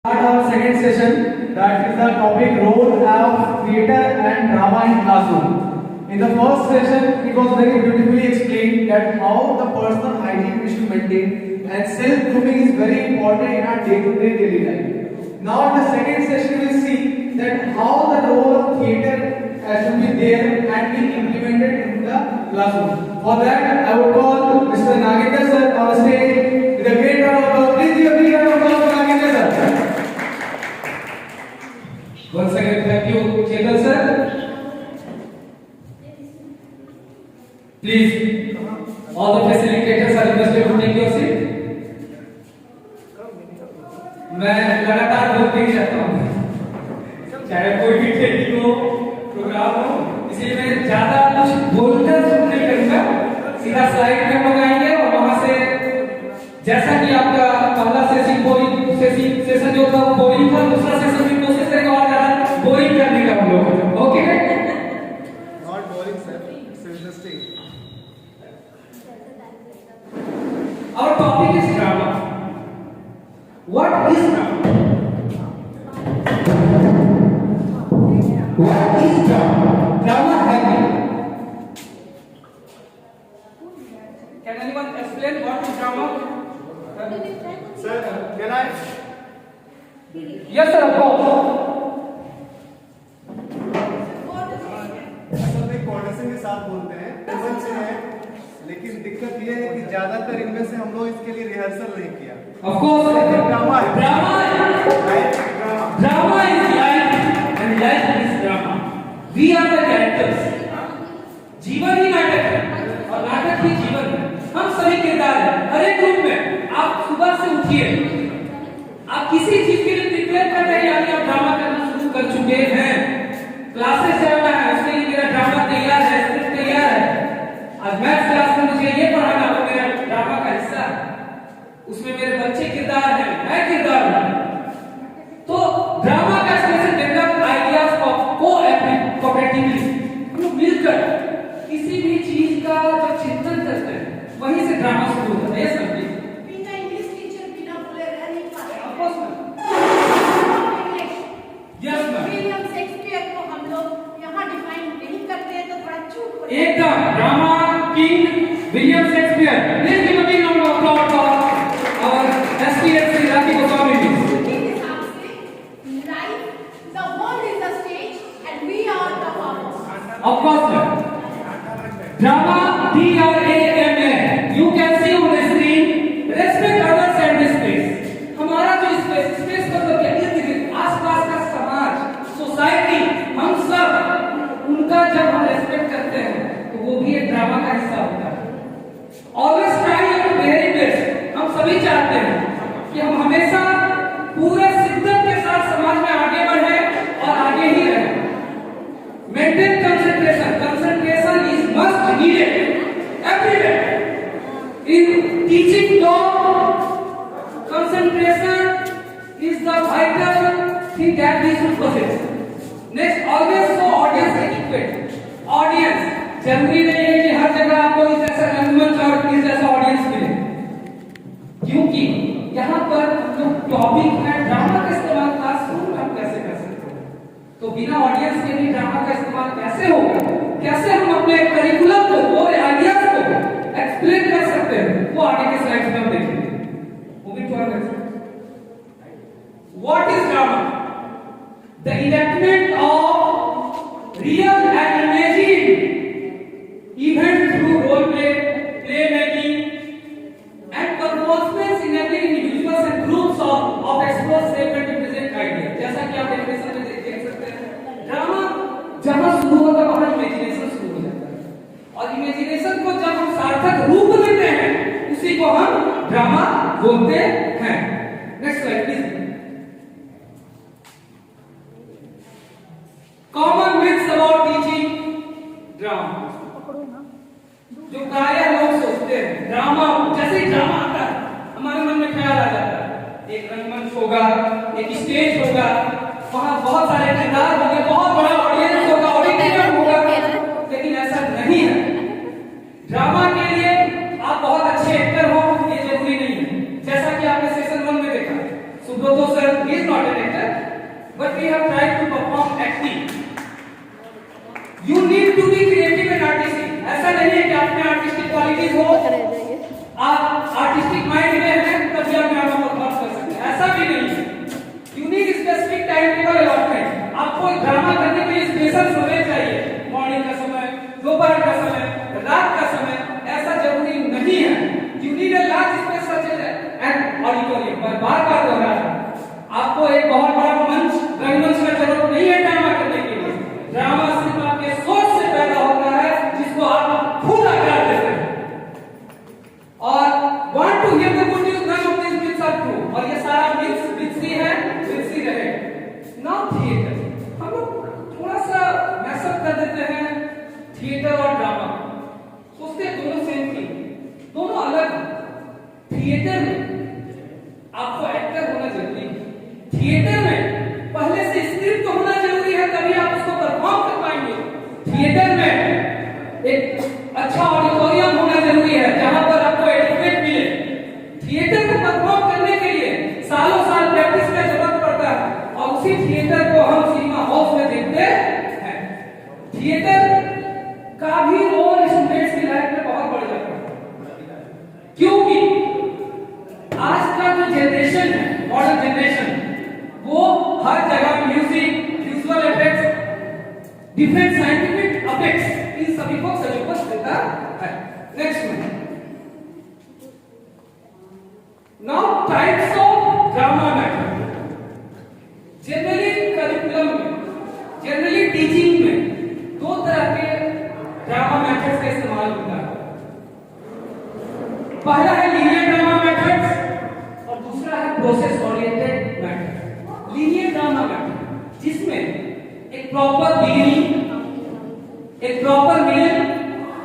Start our second session, that is the topic role of theatre and drama in classroom. In the first session, it was very beautifully explained that how the personal hygiene we should maintain and self-grooming is very important in our day-to-day daily life. Now in the second session, we will see that how the role of theatre should be there and be implemented in the classroom. For that, I would call Mr. Nagendra sir on the stage with a great round of applause. Please give a big round of applause to Nagendra sir. Once again, thank you, Chetan sir. Please, all the facilitators are requested to take your seat. मैं लगातार बोलते ही रहता हूँ, चाहे कोई भी training हो, programme हो, इसलिए मैं ज्यादा कुछ बोलकर शुरू नहीं करूँगा, सीधा स्लाइड में हम लोग आएंगे और वहाँ से जैसा कि आपका पहला सेशन जो था वो बोरिंग था, दूसरा सेशन भी कोशिश करेंगे और ज्यादा बोरिंग करने का हम लोग, okay? Not boring sir, it's interesting. Our topic is drama. What is drama? What is drama? Drama happening. Can anyone explain what is drama? Sir, can I? Yes, sir, of course. असल में coordination के साथ बोलते हैं, table से है, लेकिन दिक्कत ये है कि ज्यादातर इनमें से हम लोग इसके लिए रिहर्सल नहीं किया। Of course, ड्रामा है। drama is drama. drama is life and life is drama. We are the characters. जीवन ही नाटक है और नाटक ही जीवन है। हम सभी किरदार हैं। हर एक रूप में आप सुबह से उठिए, आप किसी चीज के लिए प्रिपेयर कर रहे हैं यानी आप ड्रामा करना शुरू कर चुके हैं। क्लासेस जाना है, उसके लिए मेरा ड्रामा तैयार है, स्क्रिप्ट तैयार है। आज मैथ्स क्लास में मुझे ये पढ़ाना वो मेरा ड्रामा का हिस्सा है। उसमें मेरे बच्चे किरदार हैं, मैं किरदार हूं। तो ड्रामा का कैसे डेवलप आइडियाज कोऑपरेटिवली हम लोग मिलकर किसी भी चीज का जब चिंतन करते हैं वहीं से ड्रामा शुरू होता है। ये समझिए। बिना इंग्लिश टीचर बिना बोले रह नहीं पाते। Of course ma'am. Yes ma'am. William Shakespeare को हम लोग यहाँ डिफाइन नहीं करते हैं तो थोड़ा चूक पड़ता है। एकदम drama king William Shakespeare. Please give a big round of applause for our SPS Rathi Goswami ji. इस हिसाब से life the world is the stage and we are the performers. Of course ma'am. Drama DRAMA you can see on the screen respect others and this space। हमारा जो space का मतलब क्या है? आसपास का समाज, सोसाइटी, हम सब उनका जब हम रेस्पेक्ट करते हैं तो वो भी एक ड्रामा का हिस्सा होता है। Always try your very best. हम सभी चाहते हैं कि हम हमेशा पूरे शिद्दत के साथ समाज में आगे बढ़े और आगे ही रहें। Maintain concentration. Concentration is must needed everywhere. In teaching law, concentration is the vital thing that we should possess. Next, always show audience adequate. Audience जरूरी नहीं है कि हर जगह आपको इस जैसा रंगमंच और इस जैसा ऑडियंस मिले, क्योंकि यहाँ पर जो टॉपिक है ड्रामा का इस्तेमाल क्लासरूम में हम कैसे कर सकते हैं, तो बिना ऑडियंस के भी ड्रामा का इस्तेमाल कैसे होगा, कैसे हम अपने करिकुलम को और आइडियाज को एक्सप्लेन कर सकते हैं, वो आगे के स्लाइड्स में हम देखेंगे। Moving to our next. What is drama? The enactment of real and imagined event through role play, play making and performance enabling individuals and groups of explore shape and represent ideas। जैसा कि आप animation में देख सकते हैं, drama जहां शुरू होता है वहां इमेजिनेशन शुरू हो जाता है और इमेजिनेशन को जब हम सार्थक रूप देते हैं उसी को हम ड्रामा बोलते हैं। Next slide please. Common myths about teaching drama. जो प्रायः लोग सोचते हैं ड्रामा, जैसे ही ड्रामा आता है हमारे मन में ख्याल आ जाता है एक रंगमंच होगा, एक स्टेज होगा, वहां बहुत सारे किरदार होंगे, बहुत बड़ा ऑडियंस होगा, ऑडिटोरियम होगा, लेकिन ऐसा नहीं है। ड्रामा के लिए आप बहुत अच्छे एक्टर हो ये जरूरी नहीं है। जैसा कि आपने सेशन 1 में देखा, Subrato sir is not qualities हो, आप आर्टिस्टिक माइंड में हैं तभी आप ड्रामा परफॉर्म कर सकते हैं, ऐसा भी नहीं है। You need specific time table allotment. आपको ड्रामा करने के लिए स्पेशल समय चाहिए, मॉर्निंग का समय, दोपहर का समय, रात का समय, ऐसा जरूरी नहीं है। You need a large space such an auditorium. पर बार-बार दोहरा रहा हूं, आपको एक बहुत बड़ा मंच, रंगमंच का जरूरत नहीं है ड्रामा करने के लिए। ड्रामा सिर्फ आपके सोच से पैदा होता है, जिसको आप खुद आकार देते हैं। और want to hear the good news, none of these myths are true। और ये सारा myths ही है, myths ही रहेगा। Now theater, हम लोग थोड़ा सा मैसअप कर देते हैं थिएटर और ड्रामा, सोचते हैं दोनों सेम थी, दोनों अलग। थिएटर में आपको एक्टर होना जरूरी है। थिएटर में पहले से स्क्रिप्ट तो होना जरूरी है, तभी आप उसको परफॉर्म कर पाएंगे। थिएटर में एक अच्छा ऑडिटोरियम होना जरूरी है, जहां पर आपको एडिक्वेट मिले। थिएटर को परफॉर्म करने के लिए सालों साल प्रैक्टिस का जरूरत पड़ता है, और उसी थिएटर को हम सिनेमा हॉल में देखते हैं। थिएटर का भी रोल स्टूडेंट्स की लाइफ में बहुत बढ़ जाता है, क्योंकि आज का जो जनरेशन है, मॉडर्न जनरेशन, वो हर जगह music, visual effects, different scientific effects, इन सभी को सजुगत देता है। नेक्स्ट में now types of drama matter. Generally curriculum में, जनरली टीचिंग में दो तरह के ड्रामा मेथड्स का इस्तेमाल होता है। पहला है लीनियर ड्रामा मेथड्स और दूसरा है process oriented method. Linear drama method जिसमें एक प्रॉपर बिगिनिंग, एक प्रॉपर मिडिल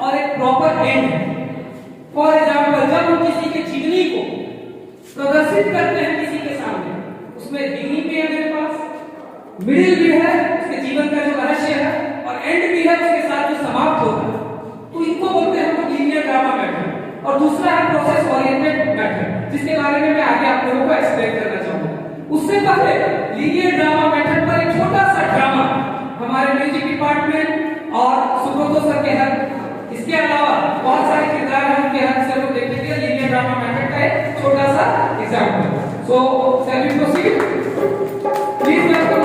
और एक प्रॉपर एंड है। फॉर एग्जांपल, जब हम किसी के जीवनी को प्रदर्शित करते हैं किसी के सामने, उसमें बिगिनिंग भी है मेरे पास, मिडिल भी है, उसके जीवन का जो रहस्य है, और एंड भी है, उसके साथ जो समाप्त होता है। तो इनको बोलते हैं हम लीनियर ड्रामा मेथड। और दूसरा है प्रोसेस ओरिएंटेड मेथड, जिसके बारे में मैं आगे आप लोगों को एक्सप्लेन करना चाहूंगा। उससे पहले लीनियर ड्रामा मेथड पर एक छोटा सा ड्रामा हमारे म्यूजिक डिपार्टमेंट और सुब्रतो सर के हक, इसके अलावा बहुत सारे किरदार हैं उनके हक से लोग देखेंगे। लीनियर ड्रामा मेथड का एक छोटा सा example. So shall we proceed? Please welcome.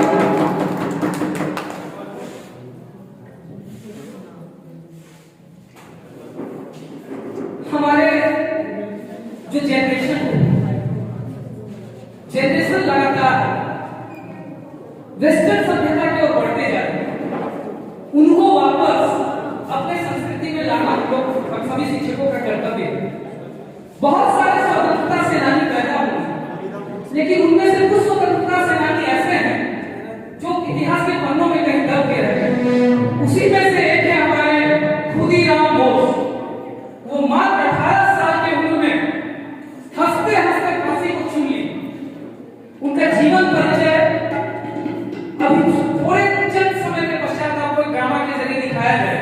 हमारे जो जनरेशन लगातार वेस्टर्न सभ्यता की ओर बढ़ते जा रहे हैं, उनको वापस अपने संस्कृति में लाना हम सभी शिक्षकों का कर्तव्य है। बहुत सारे स्वतंत्रता सेनानी पैदा हुए, लेकिन उनमें से कुछ स्वतंत्रता सेनानी ऐसे हैं जो इतिहास के पन्नों में कहीं दब के रहे। उसी में से एक है हमारे खुदीराम बोस। वो मात्र 18 साल के उम्र में हंसते हंसते फांसी को चूम ली। उनका जीवन परिचय अभी थोड़े चंद समय के पश्चात आपको ड्रामा के जरिए दिखाया जाए।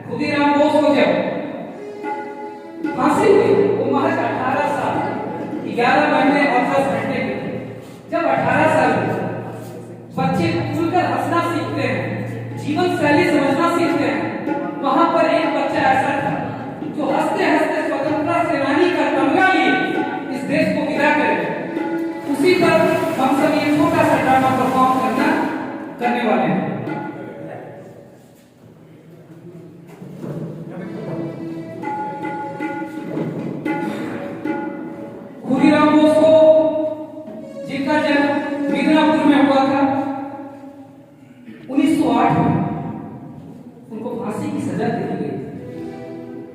खुदीराम बोस को जब फांसी हुई, वो महज 18 साल, 11 महीने और 10 घंटे के थे। जब 18 साल बच्चे खुलकर हंसना सीखते हैं, जीवन शैली समझना सीखते हैं, वहां पर एक बच्चा ऐसा था जो हंसते हंसते स्वतंत्रता सेनानी का तमगा लिए इस देश को विदा करे। उसी पर हम सब ये छोटा सा ड्रामा परफॉर्म करने वाले हैं। खुदीराम बोस को, जिनका जन्म मिदनापुर में हुआ था 1908 में, उनको फांसी की सजा दे दी गई।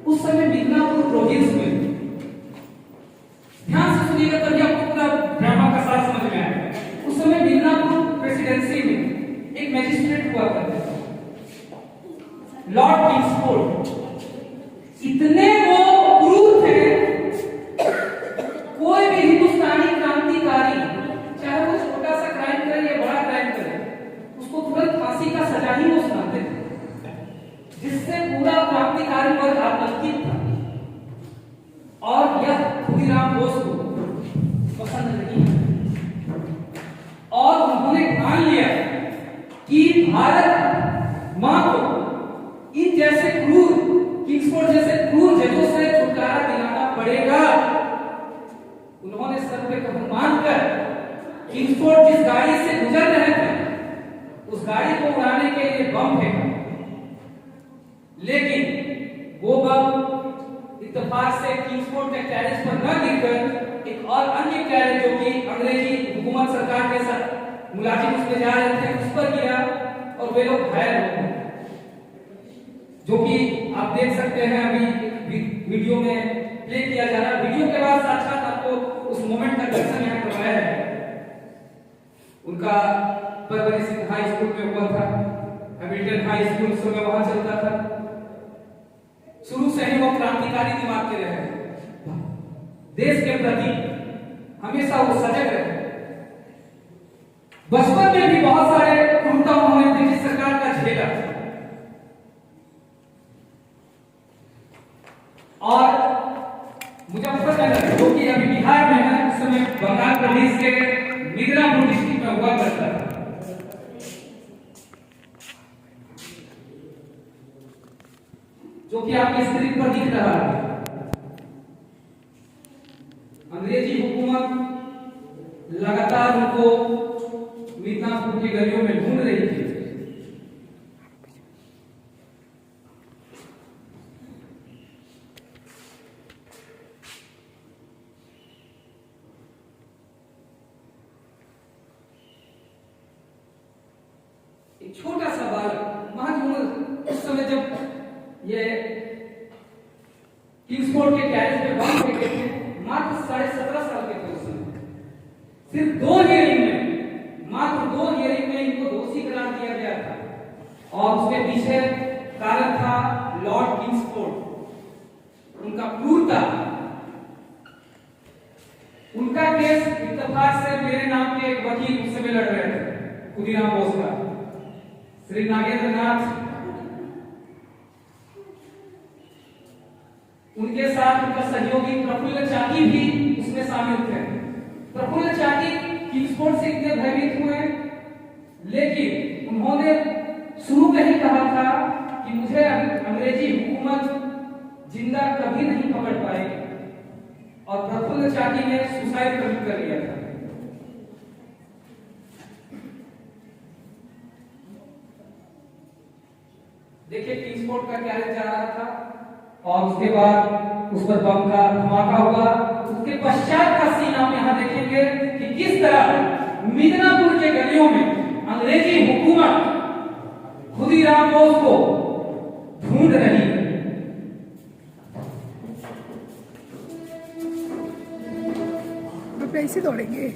उस समय मिदनापुर प्रोविंस में, ध्यान से सुनिएगा तभी आपको पूरा ड्रामा का सार समझ में आएगा। उस समय मिदनापुर प्रेसिडेंसी में एक मैजिस्ट्रेट हुआ करते थे, लॉर्ड किंग्सफोर्ड। इतने वो क्रूर थे, कोई भी हिंदुस्तानी क्रांतिकारी, चाहे वो छोटा सा क्राइम करे या बड़ा क्राइम करे, उसको तुरंत फांसी का सजा ही वो सुनाते थे, जिससे पूरा क्रांतिकारी वर्ग आतंकित था। और यह खुदीराम बोस को पसंद नहीं है, और उन्होंने ठान लिया कि भारत मां को इन जैसे क्रूर, किंग्सफोर्ड जैसे क्रूर जजों से इत्तेफाक से किंग्सफोर्ड के कैरेज पर न गिरकर एक और अन्य कैरेज जो कि अंग्रेजी हुकूमत सरकार के साथ मुलाजिम उसमें जा रहे थे उस पर गिरा और वे लोग घायल हो गए, जो कि आप देख सकते हैं अभी वीडियो में प्ले किया जा रहा है। वीडियो के बाद साथ साथ आपको उस मोमेंट का दर्शन यहाँ करवाया है। उनका परवरिश हाई स्कूल में हुआ था, हैमिल्टन हाई स्कूल उस समय वहां चलता था। शुरू से ही वो क्रांतिकारी दिमाग के रहे, देश के प्रति हमेशा वो सजग रहे। बचपन में भी बहुत सारे क्रूरता उन्होंने ब्रिटिश सरकार का झेला और मुजफ्फरनगर जो कि अभी बिहार में है, उस समय बंगाल प्रदेश के मिदनापुर डिस्ट्रिक्ट में हुआ करता था। जो कि आपकी स्क्रीन पर दिख रहा है। अंग्रेजी हुकूमत लगातार उनको मिदनापुर की गलियों में ढूंढ रही थी। एक छोटा सा बालक महज उम्र उस समय जब ये किंग्सफोर्ड के कैरेज में बंद हो गए थे, मात्र 17.5 साल के थे उस समय। सिर्फ 2 हियरिंग में, मात्र 2 हियरिंग में इनको दोषी करार दिया गया था और उसके पीछे कारण था लॉर्ड किंग्सफोर्ड, उनका क्रूरता। उनका केस इत्तेफाक से मेरे नाम के एक वकील उस समय लड़ रहे थे, खुदीराम बोस का, श्री नागेंद्र नाथ। उनके साथ उनका सहयोगी प्रफुल्ल चाकी भी उसमें शामिल थे। प्रफुल्ल चाकी किंग्सफोर्ड से इतने भयभीत हुए, लेकिन उन्होंने शुरू में ही कहा था कि मुझे अंग्रेजी हुकूमत जिंदा कभी नहीं पकड़ पाएगी, और प्रफुल्ल चाकी ने सुसाइड कर लिया था। देखिए किंग्सफोर्ड का कैरेज जा रहा था और उसके बाद उस पर बम का धमाका हुआ। उसके पश्चात का सीन आप यहाँ देखेंगे कि किस तरह मिदनापुर के गलियों में अंग्रेजी हुकूमत खुदीराम बोस को ढूंढ रही है। ऐसे दौड़ेंगे।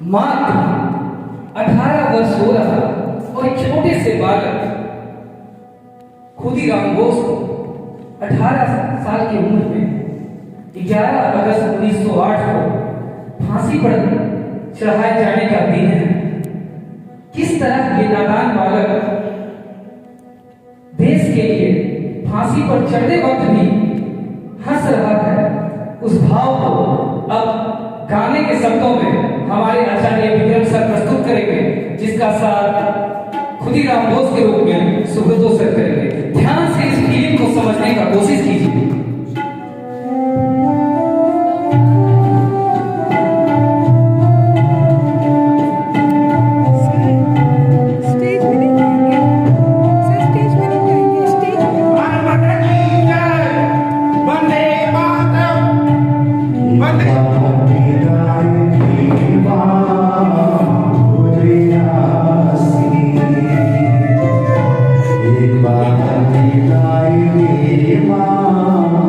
मात्र 18 वर्ष हो रहा और एक छोटे से बालक खुदीराम बोस को 18 साल की उम्र में 11 अगस्त 1908 को फांसी पर चढ़ाए जाने का दिन है। किस तरह ये नादान बालक देश के लिए फांसी पर चढ़ते वक्त भी हंस रहा है, उस भाव को अब गाने के शब्दों में हमारे आचार्य विक्रम सर प्रस्तुत करेंगे, जिसका साथ खुदीराम बोस के रूप में सुब्रतो सर करेंगे। ध्यान से इस फीलिंग को समझने का कोशिश कीजिए। एक बात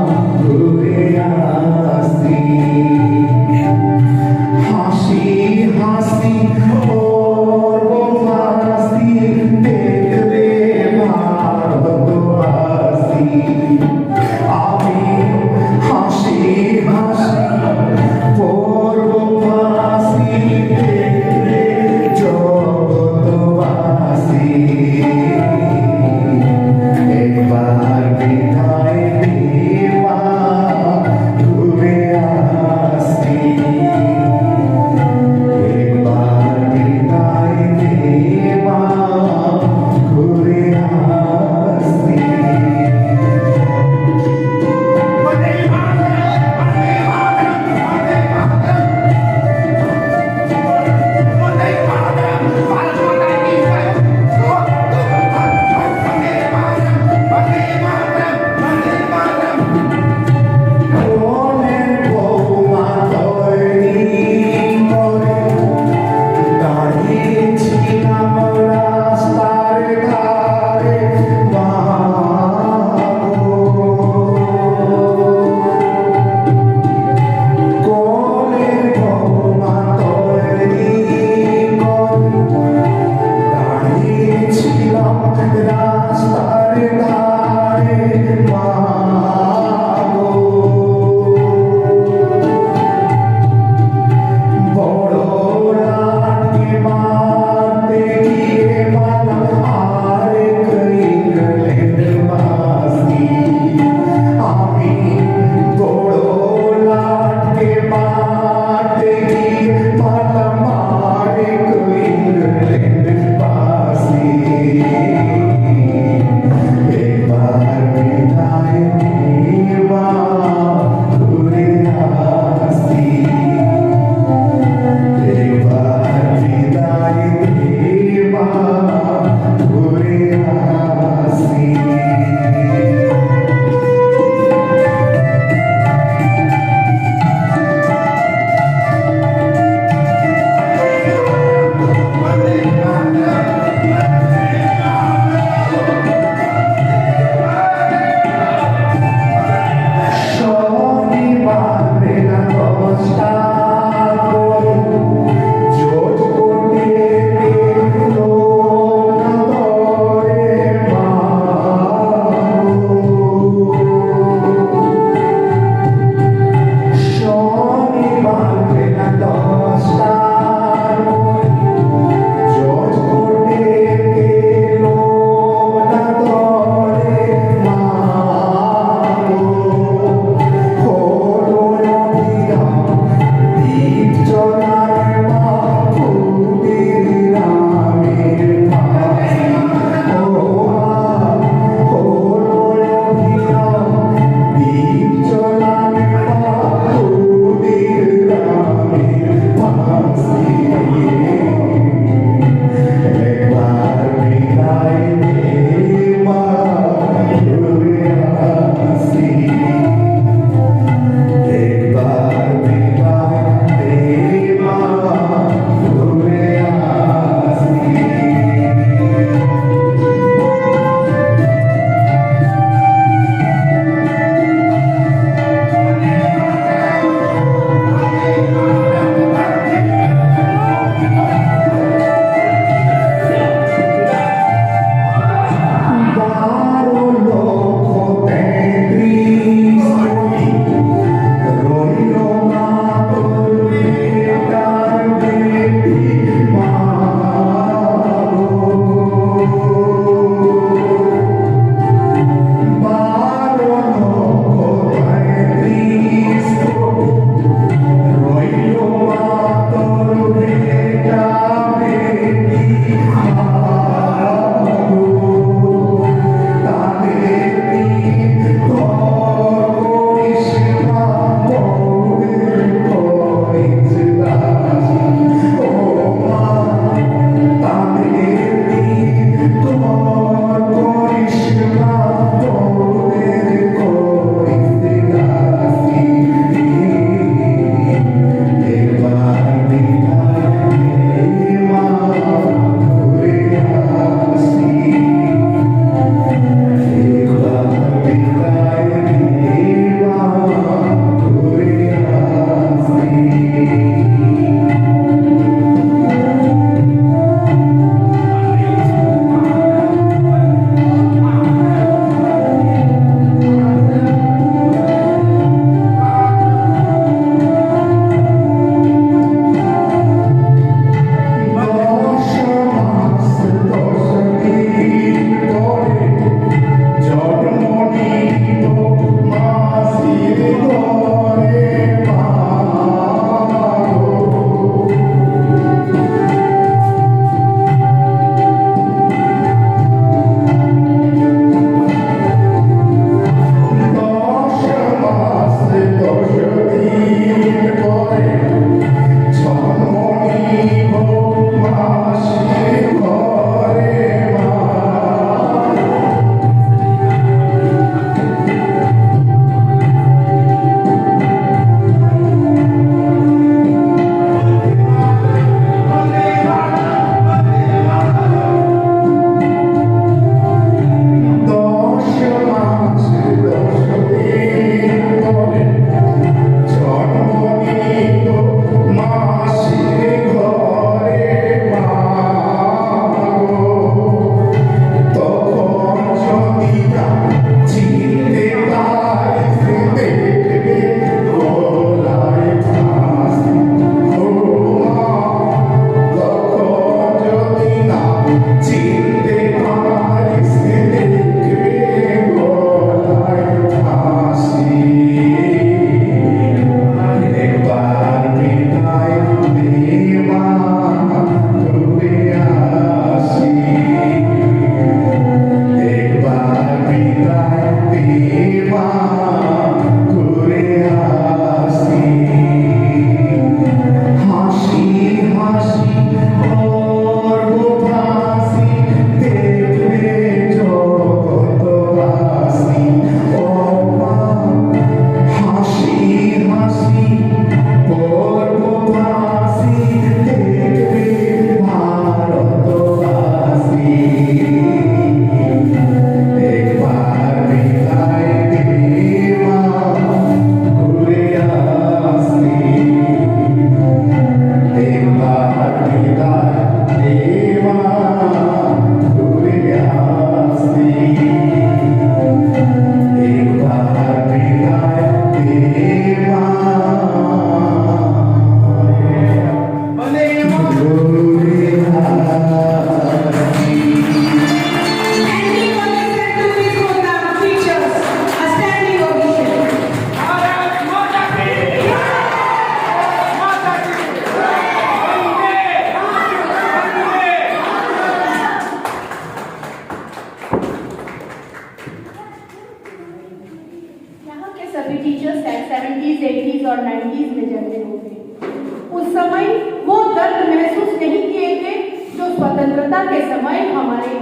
उस समय वो दर्द महसूस नहीं किए थे जो स्वतंत्रता के समय हमारे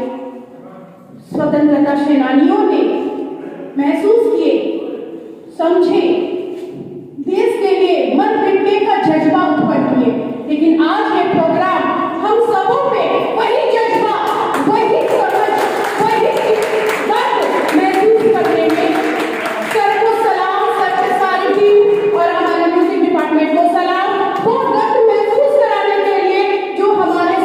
स्वतंत्रता सेनानियों ने महसूस किए, समझे, देश के लिए मर मिटने का जज्बा उत्पन्न किए। लेकिन आज ये प्रोग्राम हम सबों में वही जज्बा, वही समझ, वही दर्द महसूस करने में सर को सलाम, सर के सारी टीम और हमारे म्यूजिक डिपार्टमेंट को सलाम, वो दर्द महसूस कराने के लिए जो हमारे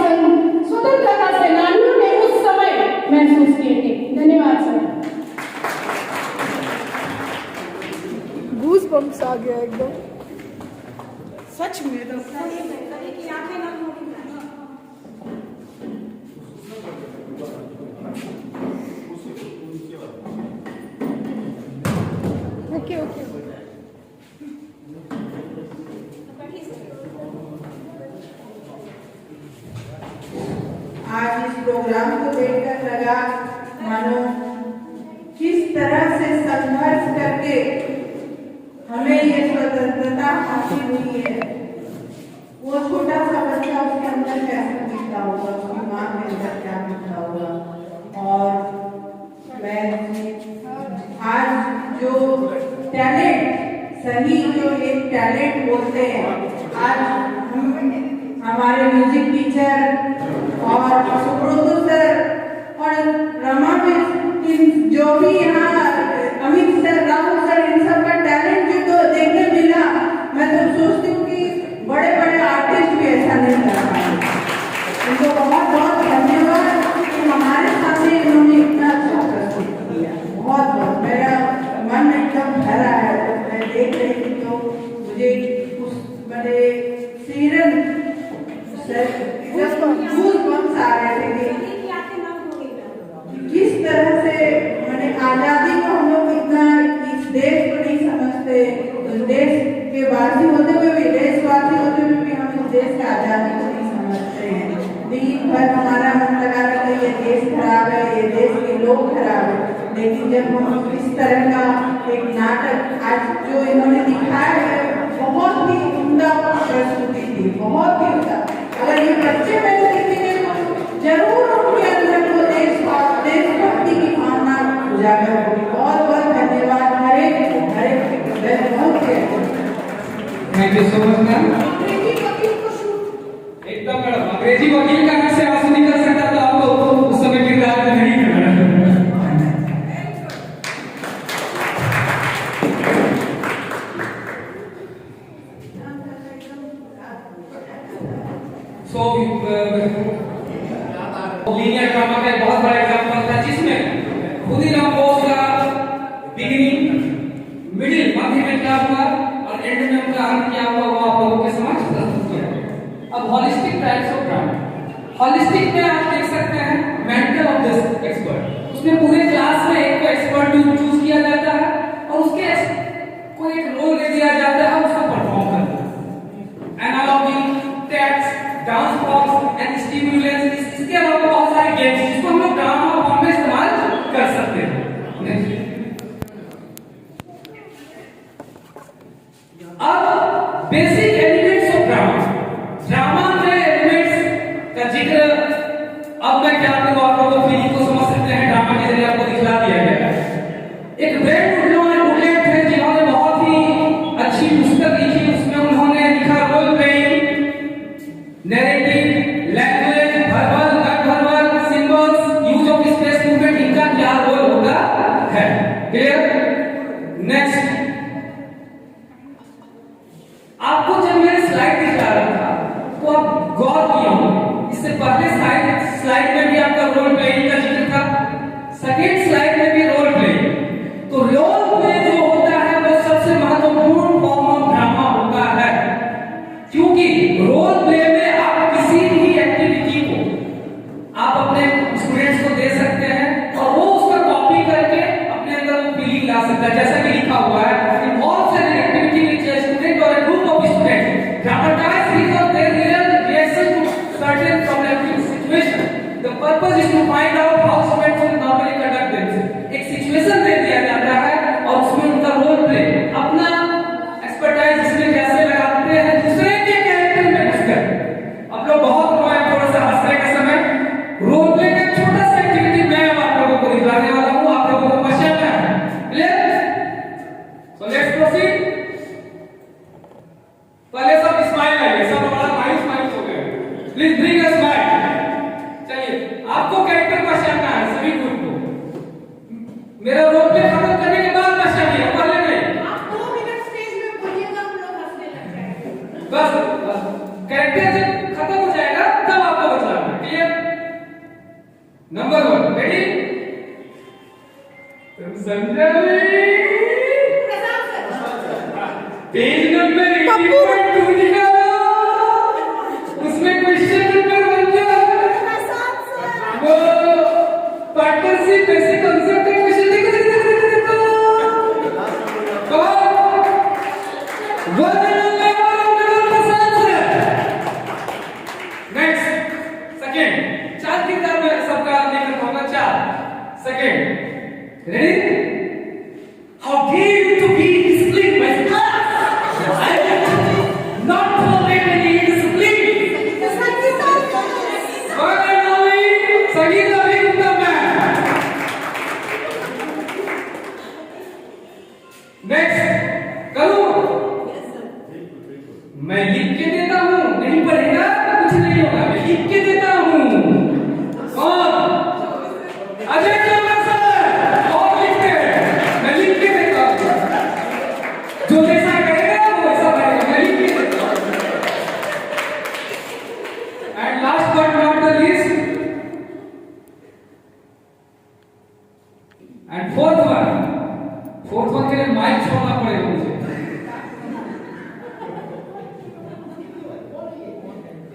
स्वतंत्रता सेनानियों ने उस समय महसूस किए थे। धन्यवाद सर। गूज बम्स आ गया एकदम सच में। तो ओके ओके आज इस प्रोग्राम को देखकर लगा मानो किस तरह से संघर्ष करके हमें ये स्वतंत्रता हासिल हुई है। वो छोटा सा बच्चा उसके अंदर कैसा दिखता होगा, उसकी माँ के अंदर क्या दिखता होगा। और मैं आज जो टैलेंट, सही जो एक टैलेंट बोलते हैं, आज हमारे म्यूजिक टीचर और सुब्रतो सर और रमा में जो भी यहाँ अमित सर, राहुल सर, इन सब का टैलेंट जो तो देखने मिला, मैं तो सोचती हूँ कि बड़े बड़े आर्टिस्ट भी ऐसा नहीं कर पाए। उनको बहुत बहुत धन्यवाद कि हमारे सामने इन्होंने इतना अच्छा प्रस्तुत किया। बहुत बहुत मेरा मन एकदम भरा है। मैं देख रही थी तो मुझे उस बड़े सीरन गूज़बम्स आ रहे थे कि किस तरह से मैंने आज़ादी को हम लोग इतना इस देश को नहीं समझते, उस देश के वासी होते हुए भी, देशवासी होते हुए भी हम इस देश की आज़ादी को नहीं समझते हैं। दिन भर हमारा मन लगा रहता है ये देश खराब है, ये देश के लोग खराब है। लेकिन जब हम इस तरह का एक नाटक आज जो इन्होंने दिखाया है, बहुत ही उम्दा प्रस्तुति थी, बहुत ही उम्दा। अगर ये बच्चे मैंने देखेंगे तो जरूर उनके अंदर वो देशभक्ति की भावना उजागर होगी। बहुत बहुत धन्यवाद। हरे हरे बहुत thank you so much ma'am. एकदम मैडम, अंग्रेजी वकील का से आंसू निकल सकता था, आपको उस समय किरदार में नहीं करना। सो लीनियर ड्रामा का एक बहुत बड़ा एग्जांपल था जिसमें खुदीराम बोस का बिगिनिंग, मिडिल, मध्य में क्या हुआ और एंड में उनका अंत क्या हुआ, वो आप लोगों के समक्ष प्रस्तुत किया। अब holistic types of drama, holistic में आप देख सकते हैं मेंटर ऑफ दिस एक्सपर्ट, उसमें पूरे क्लास में एक एक्सपर्ट चूज किया जाता है और उसके को एक रोल दे दिया जाता है, उसको परफॉर्म करना है। Analogy, text, dance box and stimulants, इसके अलावा बहुत सारे गेम्स जिसको हम लोग ड्रामा फॉर्म में इस्तेमाल कर सकते हैं। अब basic elements of drama, drama में एलिमेंट्स का जिक्र अब मैं क्या करूं, आप लोगों को फीलिंग को समझ सकते हैं, ड्रामा के जरिए आपको दिखला दिया गया है। एक ब्रेन उडलेट थे जिन्होंने बहुत ही अच्छी पुस्तक लिखी, उसमें उन्होंने लिखा role playing, narrative, language, verbal, non verbal, symbols, use of space movement, इनका क्या रोल होता है। क्लियर? नेक्स्ट, आपको जब मैंने स्लाइड दिखा रहा था तो आप गौर किए होंगे, इससे पहले स्लाइड में भी आपका रोल प्लेइंग का जिक्र था, सेकेंड स्लाइड में भी रोल प्लेइंग। तो रोल प्ले जो होता है वो सबसे महत्वपूर्ण फॉर्म ऑफ ड्रामा होता है, क्योंकि रोल प्ले में आप किसी भी एक्टिविटी को आप अपने स्टूडेंट्स को दे सकते हैं और वो उसका कॉपी करके अपने अंदर वो फीलिंग ला सकता है। जैसा कि लिखा हुआ है, involves an activity which a student or a group of students dramatise his or their real reaction to certain problematic situation. The purpose is to find out how students will normally conduct themselves. एक situation दे दिया जाता है और उसमें उनका role play, अपना expertise इसमें कैसे लगाते हैं, दूसरे के कैरेक्टर में प्लीज ब्रिंग अ स्माइल। चलिए आपको कैरेक्टर पहचानना है सभी ग्रुप को। मेरा रोल प्ले खत्म करने के बाद पहचानिए, पहले नहीं। आप 2 मिनट स्टेज में बोलिएगा, हम लोग हंसने लग जाएंगे। बस कैरेक्टर जब खत्म हो जाएगा तब आपको बतलाना है। क्लियर? Number 1 ready? तुम समझे? पेज नंबर 80.2 निकालो, उसमें क्वेश्चन नंबर 1 जो वो पार्टनरशिप ऐसे कॉन्सेप्ट का क्वेश्चन देखो नेक्स्ट सेकंड 4 किताब में सबका लेकर होगा 4 second ready? How dare you to be disciplined by class? I am not tolerate any indiscipline. One and only Sangeeta Vikram ma'am. Next, करूँ? मैं लिख के देता हूँ, नहीं पढ़ेगा तो कुछ नहीं होगा। मैं लिख के देता हूँ। कौन? अजय चंद्र सर और लिखते हैं, मैं लिख के देता हूँ। जो जैसा करेगा वो वैसा करेगा, मैं लिख के देता हूँ। And last but not the least, and fourth one के लिए माइक छोड़ना पड़ेगा मुझे।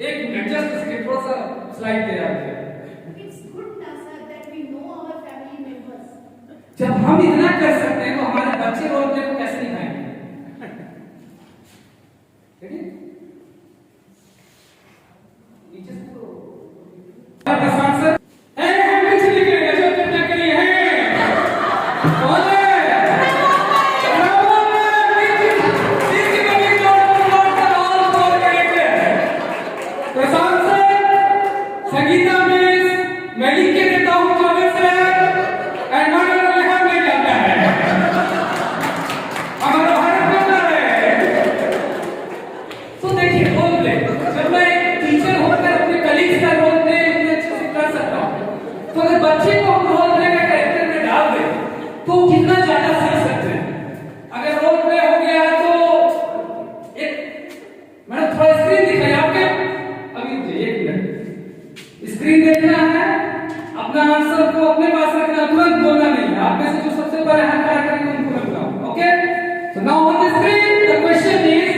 एक मिनट जस्ट इसके थोड़ा सा स्लाइड दे रहा है। It's good ना sir that we know our family members. जब हम इतना कर सकते हैं तो हमारे बच्चे रोल प्ले को कैसे निभाएंगे? रेडी? नीचे से तो प्रशांत सर हम कुछ नहीं करेंगे, जो चर्चा के लिए है। कौन है? प्रशांत सर, संगीता मिस, मैं लिख के देता हूँ कॉलेज से एंड मानव लिखा में जाता है। हमारा भारत बनना है। तो देखिए रोल प्ले, जब मैं एक टीचर होकर अपने कलीग्स का रोल प्ले इतने अच्छे से कर सकता हूँ, तो अगर बच्चे को हम रोल प्ले का कैरेक्टर में डाल दें तो कितना ज्यादा सीख सकते हैं। अगर रोल प्ले हो गया है तो एक मैडम थोड़ा स्क्रीन दिखाइए आपके। अभी एक मिनट स्क्रीन देखना है, अपना आंसर को अपने पास रखना, तुरंत बोलना नहीं है। आप में से जो सबसे पहले हाथ खड़ा करेंगे उनको मैं बुलाऊंगा। Okay, so now on the screen the question is,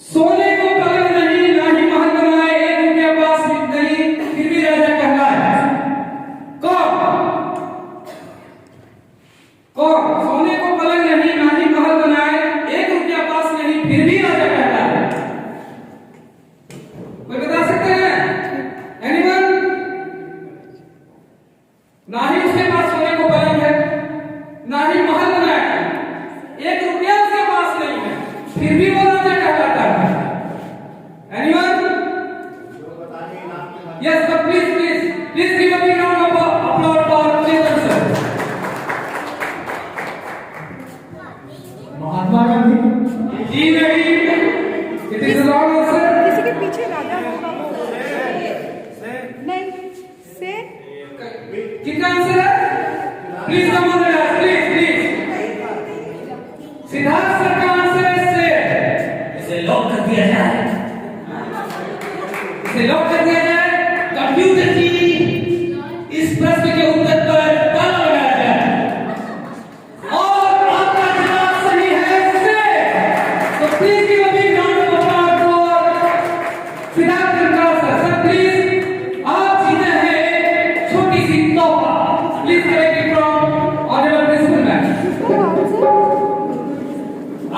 सोने को पलंग नहीं ना ही महल बनाए, 1 रुपया पास नहीं फिर भी राजा कहलाए। कौन? सोने को पलंग नहीं ना ही महल बनाए, 1 रुपया पास नहीं फिर भी राजा कहलाए। कोई बता सकते हैं? एनीवन? ना ही उसके पास सोने को पलंग है, ना ही महल बनाया है, 1 रुपया उसके पास नहीं है, फिर भी वो राजा कहलाता है। Anyone? Yes sir, please give a big round of applause for Chetan sir. Mahatma Gandhi. जी नहीं, इट इज रॉन्ग आंसर। किसी के पीछे राजा होगा वो नहीं से कितना आंसर है? Please come on the please. Siddharth sir का आंसर है से। इसे लॉक कर दिया जाए, कंप्यूटर जी इस प्रश्न के उत्तर पर ताला लगाया जाए और आपका जवाब सही है से। तो please give a big round of applause for Siddharth sir. Please आप जीते हैं छोटी सी तोहफा। Please collect it from honourable principal ma'am.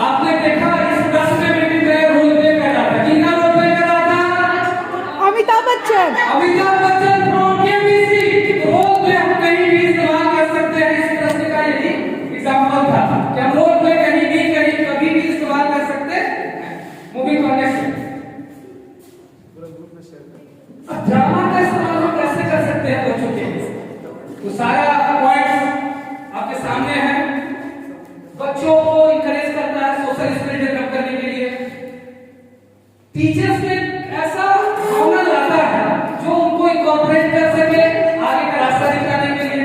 आपने देखा इस प्रश्न में भी मैं रोल प्ले कर रहा था। कितना रोल प्ले कर रहा था? अमिताभ टीचर्स में ऐसा भावना लाता है जो उनको इनकॉर्पोरेट कर सके आगे का रास्ता दिखाने के लिए।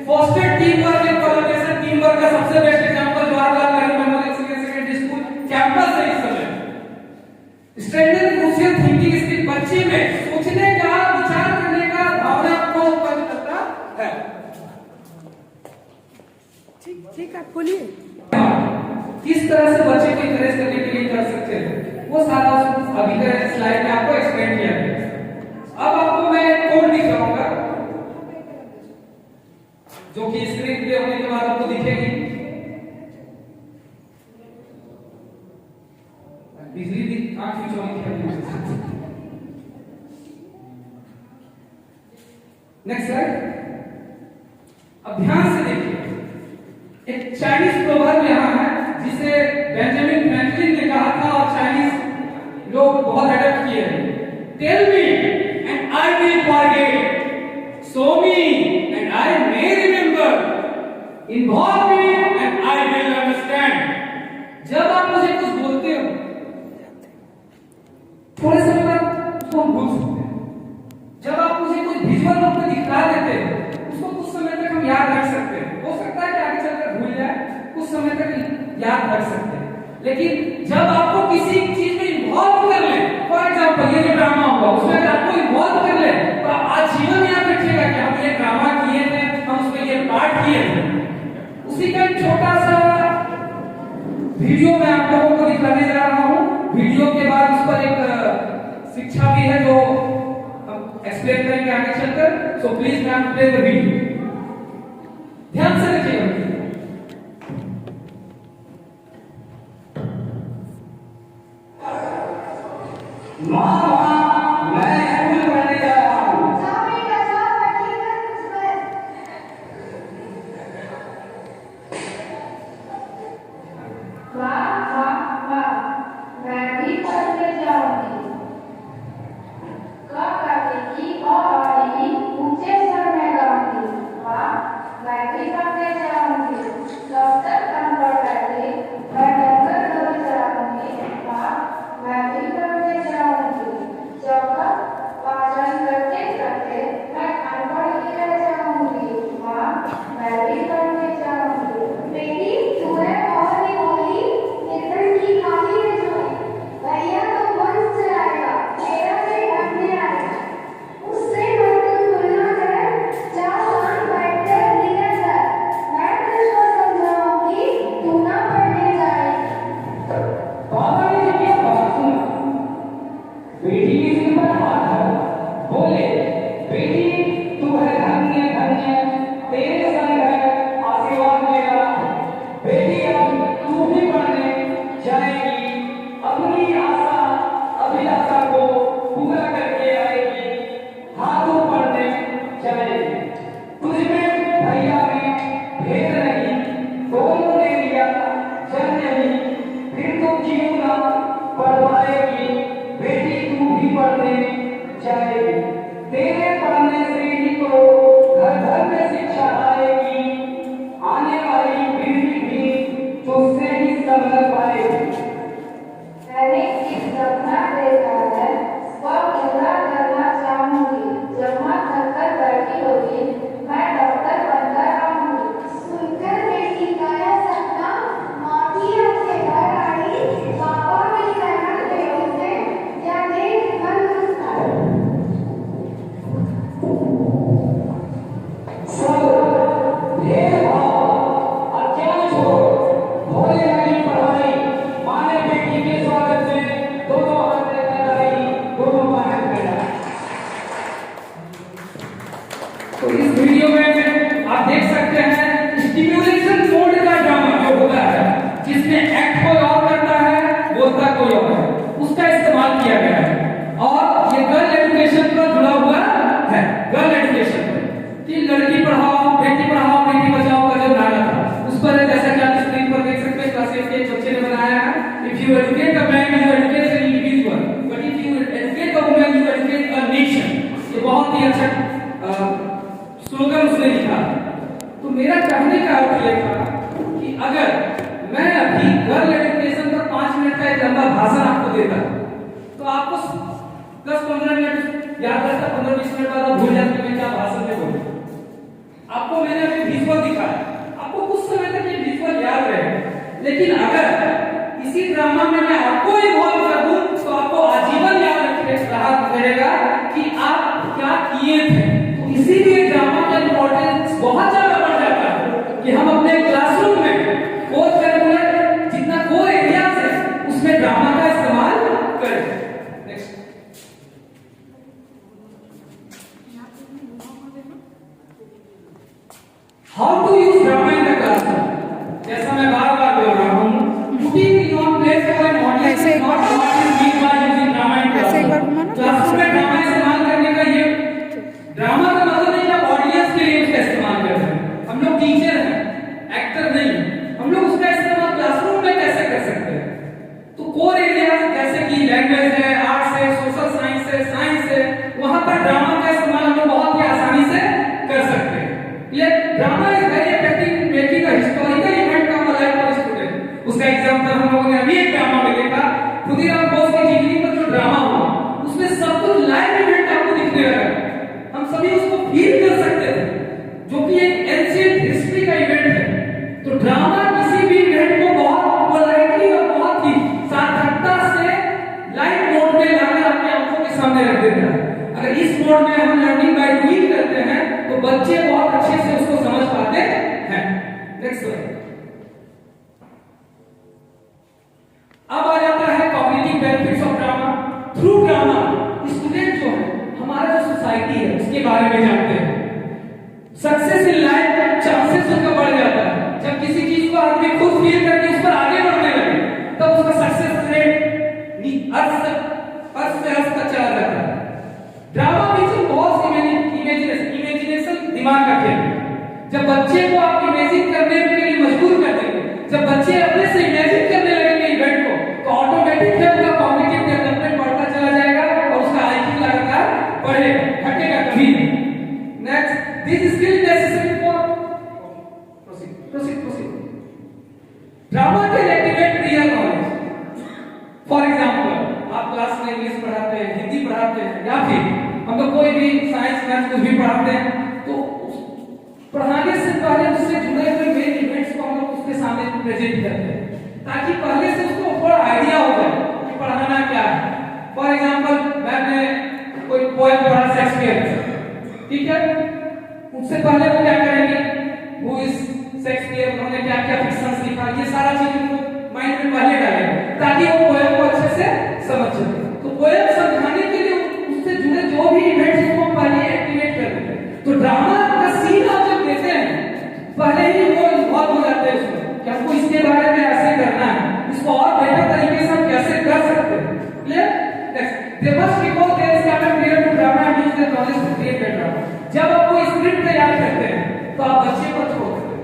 Foster team work and collaboration, team work का सबसे best example Jawaharlal Nehru memorial senior secondary school campus है इस समय। स्ट्रेंथन क्रूशियल थिंकिंग स्किल, बच्चे में सोचने का, विचार करने का भावना को उत्पन्न करता है। ठीक आप बोलिए। किस तरह से बच्चे को इंकरेज करने के लिए कर सकते हैं वो सारा अभी के स्लाइड में आपको एक्सप्लेन किया गया। अब आपको मैं कोड दिखाऊंगा जो कि स्क्रीन पे होने के बाद आपको दिखेगी। बिजली भी आंख में चौड़ी है। Next slide. अब ध्यान से देखिए, एक चाइनीज प्रोवर्ब यहाँ है जिसे बेंजामिन फ्रैंकलिन ने कहा था और चाइनीज लोग बहुत अडॉप्ट किए हैं। Tell me and I will forget, show me and I may remember, involve me and I will understand. जब आप मुझे कुछ बोलते हो थोड़े समय बाद उसको हम भूल सकते हैं। जब आप मुझे कोई विजुअल रूप में दिखा देते हैं उसको कुछ समय तक हम याद रख सकते हैं। हो सकता है कि आगे चलकर भूल जाए, कुछ समय तक याद रख सकते हैं। लेकिन जब आपको किसी चीज में इन्वॉल्व कर ले, फॉर एग्जांपल ये जो ड्रामा हुआ उसमें अगर आपको इन्वॉल्व कर ले तो आप आजीवन याद रखिएगा कि हम ये ड्रामा किए थे, हम उसमें ये पार्ट किए थे। उसी का एक छोटा सा वीडियो मैं आप लोगों को दिखाने जा रहा हूँ। वीडियो के बाद उस पर एक शिक्षा भी है जो हम एक्सप्लेन करेंगे आगे चलकर। So please ma'am play the video, ध्यान से देखिएगा। तो इस वीडियो में आप देख सकते हैं स्टिम्युलेशन मोड का ड्रामा जो होता है, जिसमें एक्ट कोई और करता है, बोलता कोई और है, उसका इस्तेमाल किया गया है। और ये गर्ल एजुकेशन पर जुड़ा हुआ है। गर्ल एजुकेशन कि लड़की पढ़ाओ बेटी बचाओ का जो नारा था उस पर, जैसा कि आप स्क्रीन पर देख सकते हैं, क्लास 8 के एक बच्चे ने बनाया है। If you educate a man you educate an individual, but if you educate a woman you educate a nation. ये बहुत ही अच्छा स्लोगन उसने लिखा। तो मेरा कहने का अर्थ यह था कि अगर मैं अभी गर्ल एजुकेशन पर 5 मिनट का एक लंबा भाषण आपको देता तो आप आपको 10-15 मिनट याद रहता, 15-20 मिनट बाद आप भूल जाते मैं क्या भाषण में बोलूं। आपको मैंने अभी विजुअल दिखाया, आपको कुछ समय तक ये विजुअल याद रहे, लेकिन अगर इसी ड्रामा में मैं आपको इन्वॉल्व कर दूं तो आपको आजीवन याद रहेगा कि आप क्या किए थे। तो इसीलिए ड्रामा का इंपॉर्टेंस बहुत ज्यादा बढ़ जाता है कि हम अपने क्लासरूम में कोर करिकुलर जितना कोर एरियाज है उसमें ड्रामा का इस्तेमाल करें। Next, how to use drama in the classroom. जैसा मैं बार-बार बोल रहा हूं, putting your place for an audience is not what is meant by using drama in classroom। Classroom में ड्रामा इस्तेमाल करने का ये ड्रामा का मतलब नहीं कि ऑडियंस के लिए उसका इस्तेमाल कर रहे हैं। हम लोग टीचर हैं, एक्टर नहीं हैं। हम लोग उसका इस्तेमाल क्लासरूम में कैसे कर सकते हैं? तो कोर एरिया जैसे कि लैंग्वेज है, आर्ट्स है, सोशल साइंस है, साइंस है, वहां पर ड्रामा का इस्तेमाल हम लोग बहुत ही आसानी से कर सकते हैं। ये drama is very effective in making a historical event come alive for student. उसका एग्जांपल हम लोगों ने अभी एक ड्रामा में देखा, खुदीराम बोस की जिंदगी पर जो ड्रामा हुआ उसमें सब कुछ लाइव इवेंट आपको दिखने लगा। हम सभी उसको फील कर सकते थे, जो कि एक एंशिएंट हिस्ट्री का इवेंट है। तो ड्रामा किसी भी इवेंट को बहुत पोलाइटली और बहुत ही सार्थकता से लाइव मोड में लाकर आपकी आंखों के सामने रख देता है। अगर इस मोड में हम लर्निंग बाय डूइंग करते हैं तो बच्चे बहुत अच्छे से उसको समझ पाते हैं। Next slide. अब आ जाता है cognitive benefits of drama. Through drama student जो है, हमारा जो सोसाइटी है उसके बारे में जानते हैं। सक्सेस इन लाइफ चांसेस उसका बढ़ जाता है। जब किसी चीज को आदमी खुद फील करके उस पर आगे बढ़ने लगे तब उसका सक्सेस रेट अर्थ से अर्थ तक चला जाता है। ड्रामा भी बहुत इमेजिनेशन दिमाग का खेल है। जब बच्चे को आप इमेजिन करने के लिए मजबूर कर देंगे, जब बच्चे अपने से इमेजिन करने लगेंगे इवेंट को, तो ऑटोमेटिक है उनका कॉग्निटिव डेवलपमेंट बढ़ता चला जाएगा और उसका आईक्यू लगातार बढ़ेगा, घटेगा कभी नहीं। Next, this skill necessary for proceed. Drama can activate real knowledge. For example, आप क्लास में इंग्लिश पढ़ाते हैं, हिंदी पढ़ाते हैं, या फिर हम लोग कोई भी साइंस मैथ कुछ भी पढ़ाते हैं, तो पढ़ाने से पहले उससे जुड़े हुए मेन इवेंट्स को हम लोग उसके सामने प्रेजेंट करते हैं, ताकि पहले से उसको थोड़ा आइडिया हो जाए कि पढ़ाना क्या है। फॉर एग्जांपल, मैंने कोई पोएम पढ़ा शेक्सपियर, ठीक है, उससे पहले वो क्या करेंगे, हु इज शेक्सपियर, उन्होंने क्या क्या फिक्शंस लिखा, ये सारा चीज उनको माइंड में पहले डालेंगे ताकि वो पोएम को अच्छे से समझ सके। तो पोएम समझाने के लिए उससे जुड़े जो भी इवेंट्स को पहले एक्टिवेट कर देते हैं। तो ड्रामा का सीन आप जब देते हैं पहले ही वो इन्वॉल्व हो जाते हैं उसमें कि हमको इसके बारे में ऐसे करना है, इसको और बेहतर तरीके से हम कैसे कर सकते हैं। Clear? Next, they must recall their standard period to drama and use their knowledge to create a drama. जब आप कोई स्क्रिप्ट तैयार करते हैं तो आप बच्चे पर छोड़ देते हैं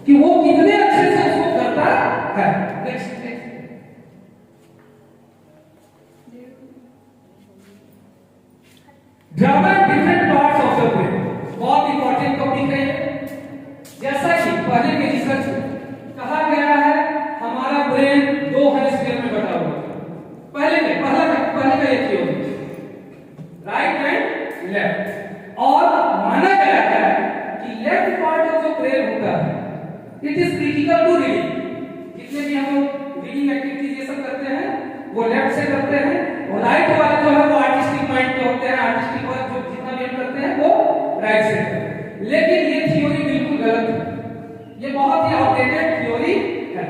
कि वो कितने अच्छे से उसको करता है। Next, drama different parts of the brain, बहुत इंपॉर्टेंट टॉपिक है। जैसा कि पहले के रिसर्च में कहा गया है, हमारा ब्रेन 2 हेमिस्फीयर में बटा हुआ है। पहले का एक थ्योरी, राइट एंड लेफ्ट, और माना गया है कि लेफ्ट पार्ट ऑफ जो ब्रेन होता है it is critical to reading. जितने भी हम लोग रीडिंग एक्टिविटीज ये सब करते हैं वो लेफ्ट से करते हैं, और राइट वाले जो है वो आर्टिस्टिक माइंड के होते हैं, आर्टिस्टिक वर्क जो जितना भी हम करते हैं वो राइट से करते हैं। लेकिन ये थ्योरी बिल्कुल गलत है, ये बहुत ही आउटडेटेड थ्योरी है।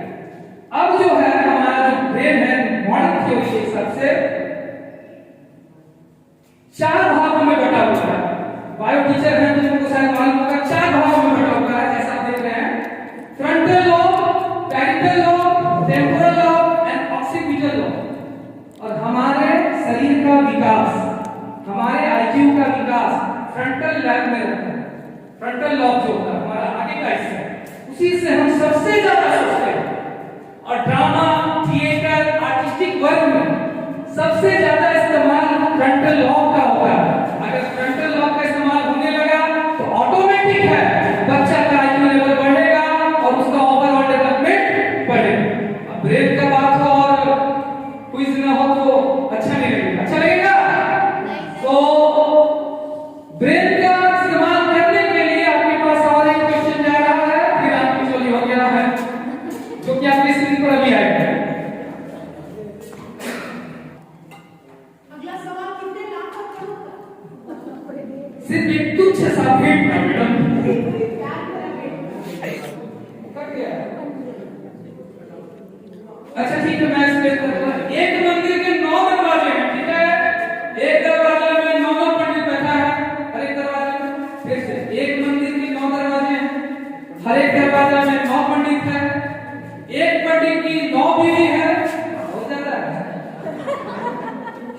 अब जो है हमारा जो ब्रेन है, मॉडर्न थ्योरी के हिसाब से 4 भागों में बटा हुआ है। बायो टीचर हैं तो उनको शायद मालूम होगा, 4 भागों में बटा हुआ है, जैसा आप देख रहे हैं, frontal lobe, parietal lobe, temporal lobe and occipital lobe. और हमारे शरीर का विकास, हमारे आईक्यू का विकास फ्रंटल लैब में रहता है। फ्रंटल लॉब जो होता है हमारा आगे का हिस्सा, उसी से हम सबसे ज्यादा सोचते हैं। और ड्रामा, थिएटर, आर्टिस्टिक वर्क में सबसे ज्यादा इस्तेमाल फ्रंटल लॉब का होता है। अगर फ्रंटल लॉब का इस्तेमाल होने लगा तो ऑटोमेटिक है बच्चा का आईक्यू लेवल बढ़ेगा और उसका ओवरऑल डेवलपमेंट बढ़ेगा। अब ब्रेन का बात हो और क्विज ना हो तो अच्छा नहीं लगेगा। अच्छा सिर्फ एक तुच्छ सा भेंट था मैडम। अच्छा ठीक है, मैं एक्सप्लेन करता हूं। एक मंदिर के 9 दरवाजे हैं, ठीक है। एक दरवाजे में 9 पंडित बैठा है, हर एक दरवाजे में। फिर से एक मंदिर के 9 दरवाजे हैं, हर एक दरवाजे में 9 पंडित है। एक पंडित की 9 बीवी है, हो जाता है।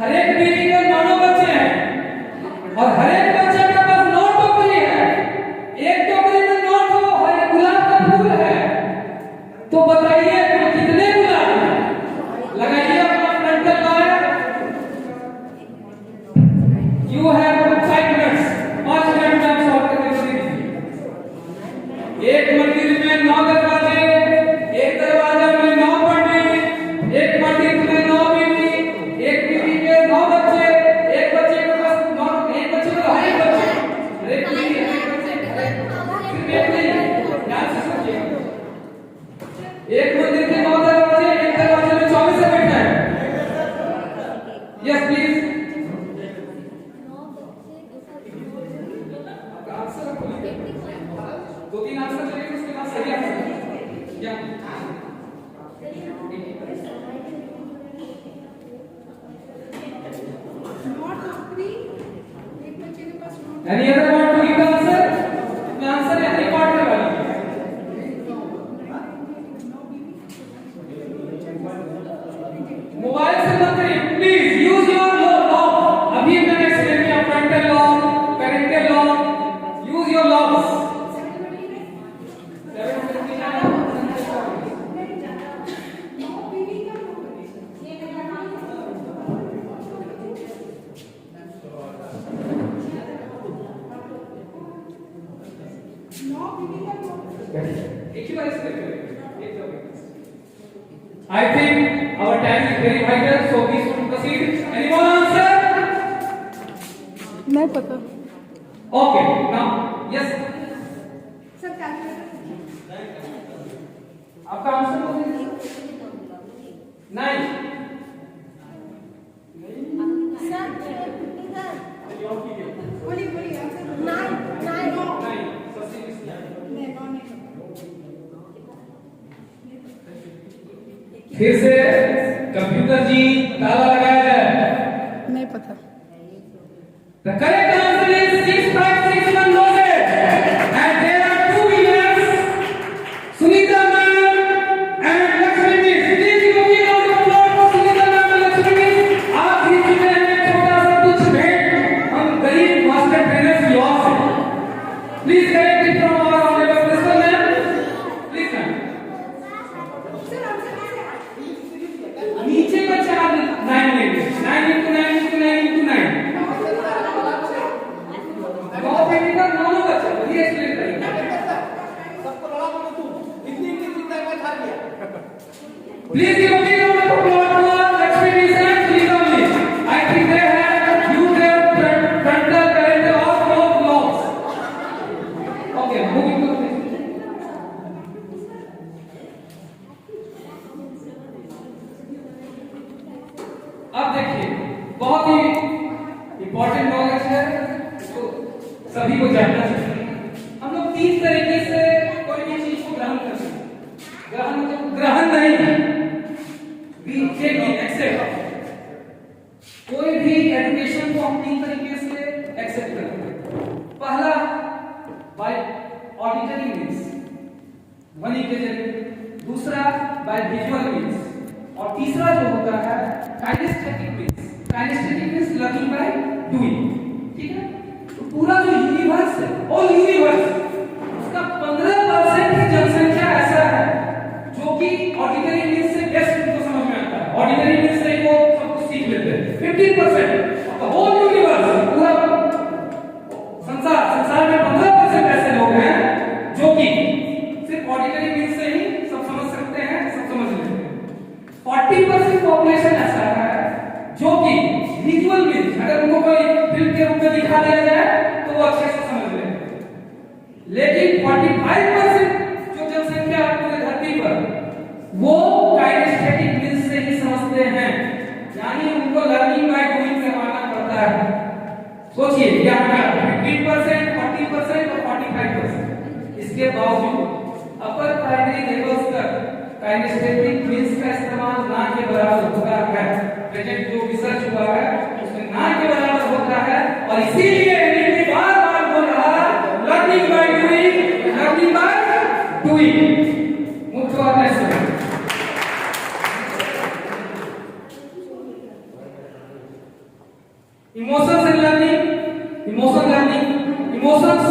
हर एक बीवी के 9 बच्चे हैं और हर एक बच्चे के पास 9 टोकरी है। एक टोकरी में 9 ठो हर एक गुलाब का फूल है। तो बताइए तो कितने गुलाब हैं? लगाइए अपना frontal lawyer. You have 5 minutes, 5 minute में आप सॉल्व करके दीजिए। एक मंदिर में 9 दरवाजे, एक दरवाजा में 9 पंडित, एक पंडित में 9 बीवी, एक बीवी के 9 बच्चे, एक बच्चे के पास 9, एक बच्चे को हर एक बच्चे, हर एक बीवी, हर एक बच्चे, सिर्फ एक नहीं, ध्यान से समझिए। एक मंदिर के 9 दरवाजे, एक दरवाजे में 24 से बैठा है। Yes please. आपका आंसर बोलिए। 2-3 आंसर चलेंगे, उसके बाद सही आंसर क्या? Any other want to give the answer? मैं आंसर या रिकॉर्ड करवा लीजिए। मोबाइल से मत करिए, प्लीज यूज योर लॉक। अभी मैंने एक्सप्लेन किया frontal lock, parental lock, use your locks. एक ही बार एक्सप्लेन करेंगे। I think our time is very vital, so we should proceed. Anyone answer? नहीं पता। Okay, now yes. Sir calculator. आपका answer बोलिए। 9। बोलिए आंसर। 9। फिर से कंप्यूटर जी ताला लगाया जाए। नहीं पता। The correct answer is 6561 loaded and there are 2 winners, Sunita ma'am and Lakshmi miss. Please give a big round of applause for Sunita ma'am and Lakshmi miss. आप जीत चुके हैं एक छोटा सा कुछ भेंट हम गरीब मास्टर ट्रेनर की ओर से। Please collect it from our honorable principal ma'am. Please ma'am. नीचे का 4 9 लेंगे, 9 into 9 into 9 into 9। 9 पेटी का 9 बचा, वही एक्सप्लेन करेंगे। सबको लड़ा बोलो तू इतनी चिंता मत हार गया। Please give a big round of applause for Lakshmi miss and Sunita miss. I think they have used their frontal, parental or both lobes. Okay, moving to the अब देखिए, बहुत ही इंपॉर्टेंट नॉलेज है, तो सभी को जानना चाहिए। हम लोग 3 तरीके से कोई भी चीज को ग्रहण करते हैं। ग्रहण नहीं, एक्सेप्ट। कोई भी एजुकेशन को हम 3 तरीके से एक्सेप्ट करते हैं। पहला बाय ऑडिटरी मींस, ध्वनि के जरिए। दूसरा बाय विजुअल मींस और तीसरा जो होता है kinesthetic means. Kinesthetic means learning by doing, ठीक है। तो पूरा जो यूनिवर्स है, ऑल यूनिवर्स, उसका 15% की जनसंख्या ऐसा है जो कि ऑडिटरी मींस से बेस्ट उनको समझ में आता है। ऑडिटरी मींस से वो सब कुछ सीख लेते हैं। 15% ऑफ द होल यूनिवर्स, पूरा संसार में 15% ऐसे लोग हैं जो कि सिर्फ ऑडिटरी मींस से ही सब समझ सकते हैं, सब समझ लेते हैं। 40% पॉपुलेशन ऐसा है जो कि विजुअल मींस, अगर उनको कोई फिल्म के रूप में दिखा दिया जाए तो वो अच्छे से समझ लेंगे। लेकिन 45% जो जनसंख्या पूरे धरती पर वो काइनेस्थेटिक मींस से ही समझते हैं, यानी उनको लर्निंग बाय डूइंग करवाना पड़ता है। सोचिए, यहाँ 15% इसके बावजूद अपर प्राइमरी लेवल्स तक काइनेस्थेटिक मींस का इस्तेमाल ना के बराबर होता है। प्रेजेंट जो रिसर्च हुआ है उसमें ना के बराबर होता है और इसीलिए एनएलपी बार-बार बोल रहा है लर्निंग बाय डूइंग। मुख्य बात है इमोशंस एंड लर्निंग, इमोशंस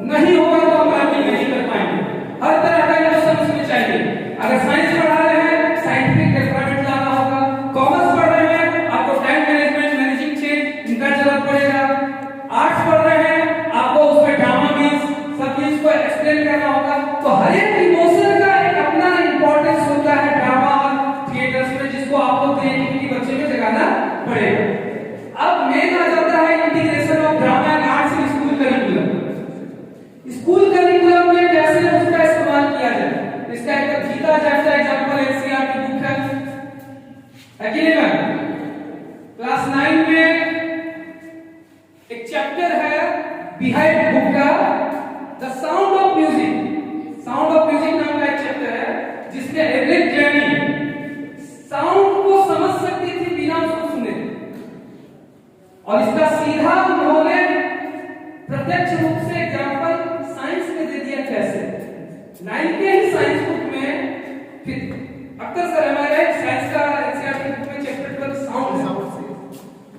नहीं होगा तो हम लर्निंग नहीं कर पाएंगे। हर तरह का इमोशन उसमें चाहिए। अगर साइंस पढ़ा रहे हैं साइंटिफिक डेवलपमेंट लाना होगा, कॉमर्स पढ़ रहे हैं आपको टाइम मैनेजमेंट, मैनेजिंग चेंज इनका जरूरत पड़ेगा, आर्ट्स पढ़ रहे हैं आपको उसमें ड्रामा मींस सब चीज को एक्सप्लेन करना होगा। तो हर एक इमोशन का एक अपना इंपॉर्टेंस होता है ड्रामा और थिएटर्स में, जिसको आपको क्रिएटिविटी बच्चे में जगाना पड़ेगा। अब मेन आ जाता है integration of drama and arts in school curriculum. School curriculum में कैसे उसका इस्तेमाल किया जाए, इसका एक जीता जाता एग्जांपल एनसीईआरटी बुक है कि नहीं मैम? क्लास 9 में एक चैप्टर है बिहाइंड बुक का the sound of music. Sound of music नाम का एक चैप्टर है जिसमें एवरेज जर्नी साउंड को समझ सकती थी बिना उसको सुने, और इसका सीधा उन्होंने प्रत्यक्ष रूप से एग्जांपल साइंस में दे दिया। कैसे 9 के ही साइंस बुक में फिर अक्सर सर हमारे साइंस का एनसीईआरटी बुक में चैप्टर 12 साउंड है,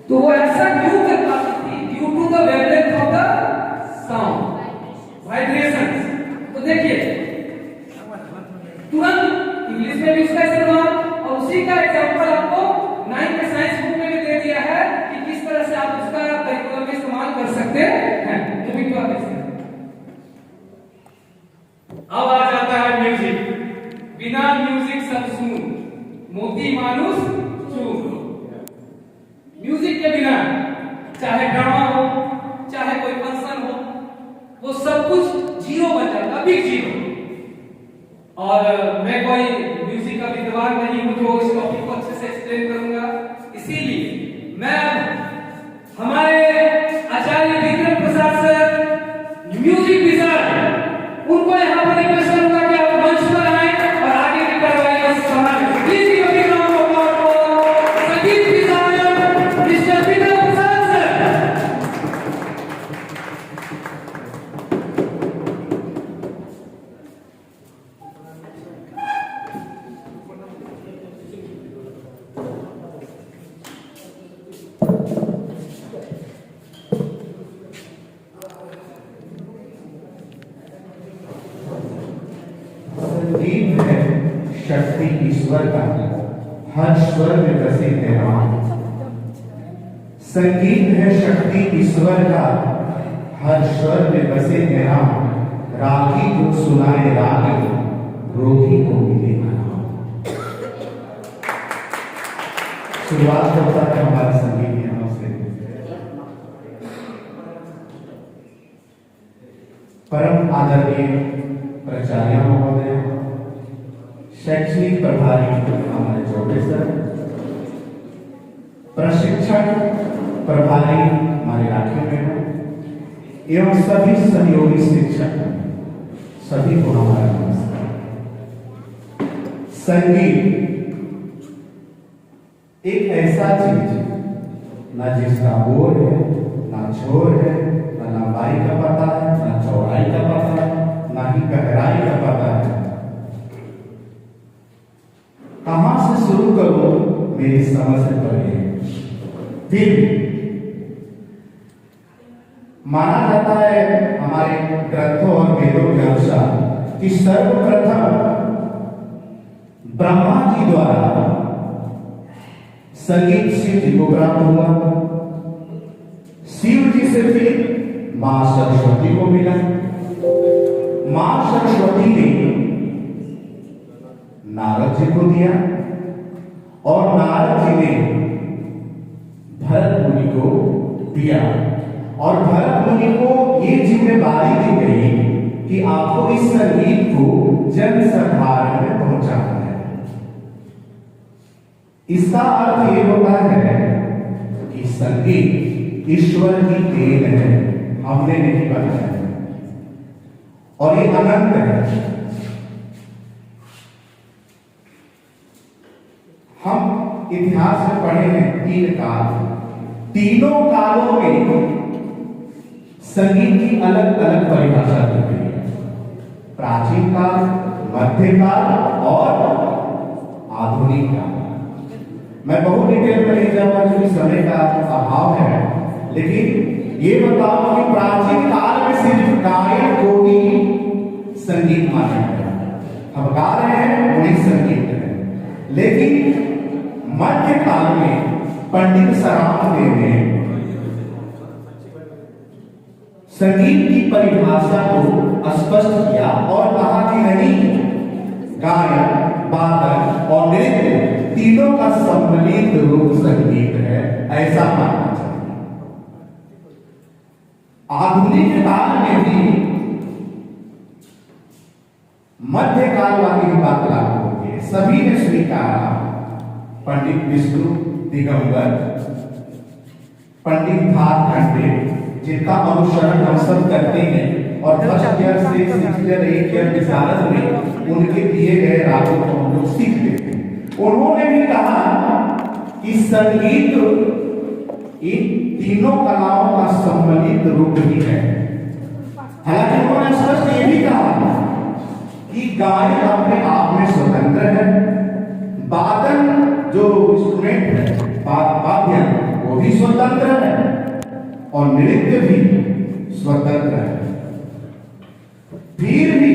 तो वो ऐसा क्यों कर पाती थी? Due to the wavelength of the sound vibrations. तो देखिए तुरंत इंग्लिश में भी उसका इस्तेमाल और उसी का एग्जांपल आपको 9 के साइंस बुक में भी दे दिया है कि किस तरह से आप उसका करिकुलम में इस्तेमाल कर सकते हैं। मूविंग टू अगली स्लाइड। अब आ जाता है म्यूजिक। बिना म्यूजिक सब सुन, मोती मानुष चूर। म्यूजिक के बिना चाहे ड्रामा हो चाहे कोई फंक्शन हो, वो सब कुछ जीरो बन जाता, बिग जीरो। और मैं कोई म्यूजिक का विद्वान नहीं हूं जो इस टॉपिक को अच्छे से एक्सप्लेन करूंगा, इसीलिए मैं हमारे आचार्य Vikram Prasad sir music wizard उनको यहाँ पर रिक्वेस्ट करूंगा कि आप मंच पर आए और आगे की कार्रवाई को संभालें। Please give a big round of applause for संगीत wizard mister Vikram Prasad sir. संगीत है शक्ति ईश्वर का, हर स्वर में बसे है राम। संगीत है शक्ति ईश्वर का, हर स्वर में बसे है राम। रागी को सुनाए राग, रोगी को मिले आराम। शुरुआत होता है हमारा संगीत यहाँ से। परम आदरणीय प्राचार्य महोदय, शैक्षणिक प्रभारी हमारे चौबे सर, प्रशिक्षण प्रभारी हमारे राखी मैडम एवं सभी सहयोगी शिक्षक सभी को हमारा नमस्कार। संगीत एक ऐसा चीज ना जिसका बोर है, ना छोर है, ना लंबाई का पता है, ना चौड़ाई का पता है, ना ही गहराई का पता है। कहां से शुरू करूं मेरी समझ से परे। फिर माना जाता है हमारे ग्रंथों और वेदों के अनुसार कि सर्वप्रथम ब्रह्मा जी द्वारा संगीत शिव जी को प्राप्त हुआ। शिव जी से फिर मां सरस्वती को मिला। मां सरस्वती ने नारद जी को दिया और नारद जी ने भरत मुनि को दिया और भरत मुनि को ये जिम्मेदारी दी गई कि आपको इस संगीत को जन साधारण में पहुंचाना है। इसका अर्थ ये होता है कि संगीत ईश्वर की देन है, हमने नहीं बनाया। और ये अनंत है। हम इतिहास में पढ़े हैं 3 काल, तीनों कालों में संगीत की अलग अलग परिभाषा दी गई है। प्राचीन काल, मध्यकाल और आधुनिक काल। मैं बहुत डिटेल में नहीं जाऊंगा क्योंकि समय का अभाव है, लेकिन ये बताओ कि प्राचीन काल में सिर्फ गायन को ही संगीत माना गया। हम गा रहे हैं वही संगीत है। लेकिन मध्यकाल में पंडित सराफदेव ने संगीत की परिभाषा को स्पष्ट किया और कहा कि नहीं, गायन, वादन और नृत्य तीनों का सम्मिलित रूप संगीत है, ऐसा मानना चाहिए। आधुनिक काल में भी मध्यकाल वाली बात लागू होगी। सभी ने स्वीकारा, पंडित विष्णु दिगंबर, पंडित भातखंडे, जिनका अनुसरण हम सब करते हैं और फर्स्ट ईयर से 6th ईयर 8th ईयर विशारद में उनके दिए गए रागों को हम लोग सीखते हैं। उन्होंने भी कहा कि संगीत इन तीनों कलाओं का सम्मिलित रूप ही है। हालांकि उन्होंने स्पष्ट ये भी कहा कि गायन अपने आप में स्वतंत्र है, वादन जो इंस्ट्रूमेंट है, वाद्य, वो भी स्वतंत्र है और नृत्य भी स्वतंत्र है। फिर भी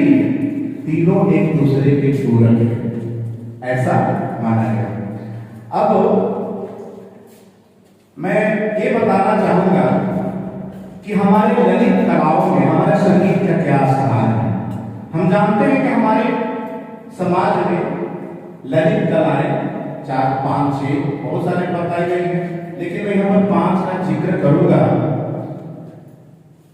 तीनों एक दूसरे के पूरक हैं, ऐसा माना गया। अब मैं ये बताना चाहूंगा कि हमारे ललित कलाओं में हमारा संगीत का क्या स्थान है। हम जानते हैं कि हमारे समाज में ललित कलाएं 4, 5, 6 बहुत सारे बताई गई हैं, लेकिन मैं यहाँ पर 5 का जिक्र करूंगा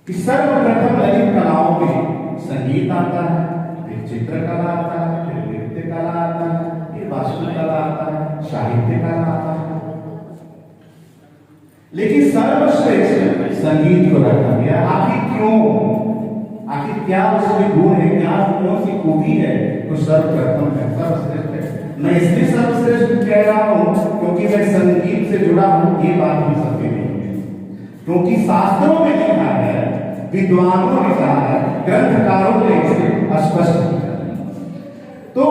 कि सर्वप्रथम ललित कलाओं में संगीत आता है, फिर चित्रकला आता है, फिर नृत्य कला आता है, फिर वास्तुकला आता है, साहित्य कला आता है। लेकिन सर्वश्रेष्ठ संगीत को रखा गया। आखिर क्यों? आखिर क्या उसमें गुण है, क्या कौन सी खूबी है तो सर्वप्रथम है, सर्वश्रेष्ठ है। मैं इसलिए सर्वश्रेष्ठ कह रहा हूं क्योंकि मैं संगीत से जुड़ा हूं, ये बात भी सत्य नहीं है। क्योंकि शास्त्रों में लिखा है, विद्वानों ने कहा है, ग्रंथकारों ने इसे स्पष्ट किया। तो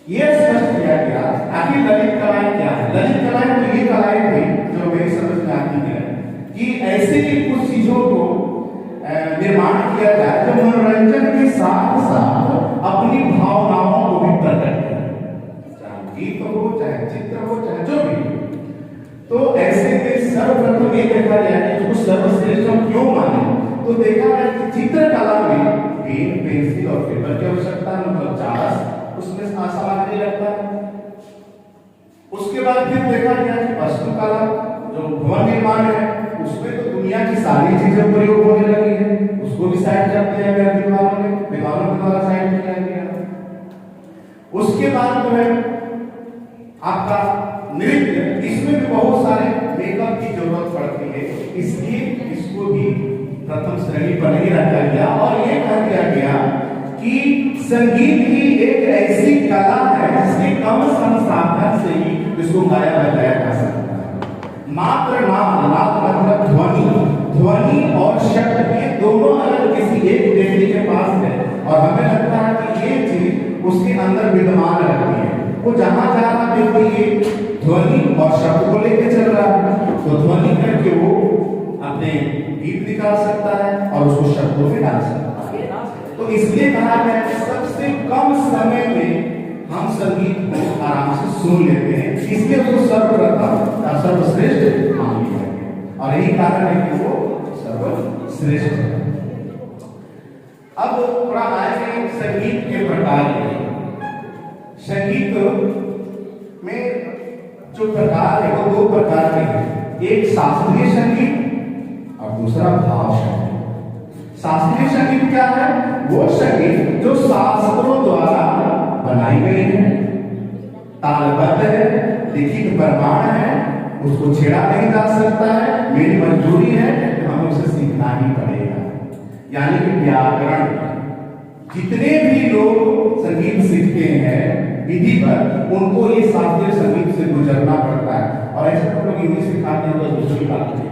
यह स्पष्ट किया गया। आखिर ललित कलाएं क्या है? ललित कलाएं तो ये कलाएं थी जो मेरी समझ में आती है कि ऐसे ही कुछ चीजों को निर्माण किया जाए जो मनोरंजन के साथ साथ अपनी भावनाओं को भी प्रकट करे, चाहे गीत हो, चाहे चित्र हो, चाहे जो भी। तो ऐसे में सर्वप्रथम ये देखा गया कि उसको सर्वश्रेष्ठ हम क्यों माने, तो देखा है कि चित्रकला में पेन, पेंसिल और पेपर की आवश्यकता, मतलब चार्ट उसमें सामग्री लगता है। उसके बाद फिर देखा गया कि वास्तुकला जो भवन निर्माण है उसमें तो दुनिया की सारी चीजें प्रयोग होने लगी है, उसको भी साइड कर दिया गया विद्वानों के द्वारा साइड किया गया। उसके बाद जो है आपका नृत्य, इसमें भी बहुत सारे मेकअप की जरूरत पड़ती है, इसलिए इसको भी प्रथम श्रेणी पर नहीं रखा गया और ये कह दिया गया कि संगीत ही एक ऐसी कला है जिसके कम संसाधन से ही इसको गाया बजाया जा सकता है। मात्र नाद मतलब ध्वनि और शब्द, ये दोनों अगर किसी एक व्यक्ति के पास है और हमें लगता है कि ये चीज उसके अंदर विद्यमान रहती है, वो जहां जा रहा व्यक्ति ये ध्वनि और शब्द को लेकर चल रहा है, तो ध्वनि करके वो अपने गीत निकाल सकता है और उसको शब्दों में डाल सकता है। तो इसलिए कहा गया कि सबसे कम समय में हम संगीत को आराम से सुन लेते हैं, इसलिए उसको सर्वप्रथम और सर्वश्रेष्ठ मान लिया गया और यही कारण है कि वो सर्वश्रेष्ठ है। अब थोड़ा आएंगे संगीत के प्रकार। संगीत में जो प्रकार है वो 2 प्रकार के हैं, एक शास्त्रीय संगीत और दूसरा भाव संगीत। शास्त्रीय संगीत क्या है? वो संगीत जो शास्त्रों द्वारा बनाई गई है, तालबद्ध है, लिखित प्रमाण है, उसको छेड़ा नहीं जा सकता है, मेरी मजबूरी है, हमें उसे सीखना ही पड़ेगा। यानी कि व्याकरण। जितने भी लोग संगीत सीखते हैं विधि पर, उनको ये शास्त्रीय संगीत से गुजरना पड़ता है। और ऐसे तो लोग इंग्लिश सिखाते हैं तो दूसरी बात है,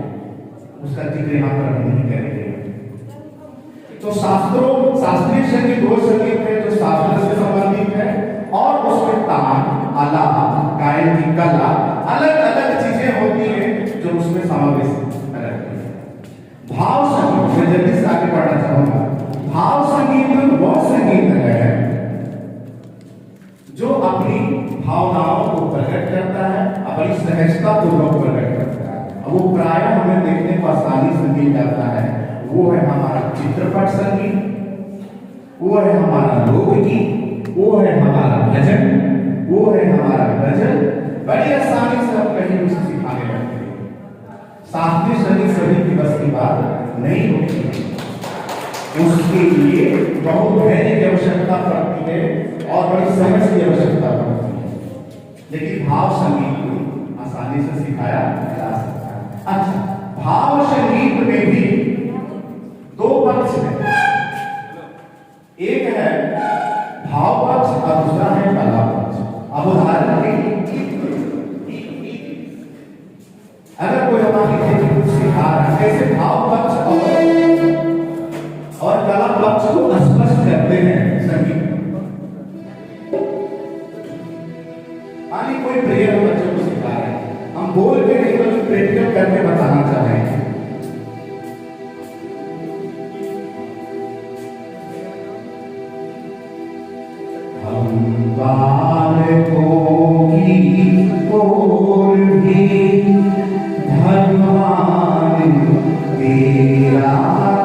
उसका जिक्र यहाँ पर हम नहीं करेंगे। तो शास्त्रीय संगीत वो संगीत है जो शास्त्र से संबंधित है और उसमें तान, आलाप, गायन की कला, अलग अलग चीजें होती हैं जो उसमें समावेश रहती है। भाव संगीत, मैं जल्दी से आगे बढ़ना चाहूंगा। भाव संगीत वो संगीत है जो अपनी भावनाओं को प्रकट करता है, अपनी सहजता पूर्वक प्रकट करता है। अब वो प्राय हमें देखने को आसानी से मिल जाता है। वो है हमारा चित्रपट संगीत, वो है हमारा लोकगीत, वो है हमारा भजन, वो है हमारा गजल। बड़ी आसानी से हम कहीं उसे सिखाने लगते हैं। शास्त्रीय संगीत सभी की बस की बात नहीं होती है, उसके लिए बहुत धैर्य की आवश्यकता पड़ती है और बड़ी समझ की आवश्यकता पड़ती है। लेकिन भाव संगीत को आसानी से सिखाया जा सकता है। अच्छा, भाव संगीत में भी दो पक्ष हैं, एक है भाव पक्ष और दूसरा है कला पक्ष। अब उदाहरण के लिए अगर कोई हमारी कुछ सिखा रहा है, कैसे भाव पक्ष और कला पक्ष को स्पष्ट करते हैं संगीत। कोई प्रेयर बच्चों को सिखा रहे हैं, हम बोल के नहीं बल्कि प्रैक्टिकल करके बताना चाह रहे हैं। हम बालकों की ओर भी भगवान तेरा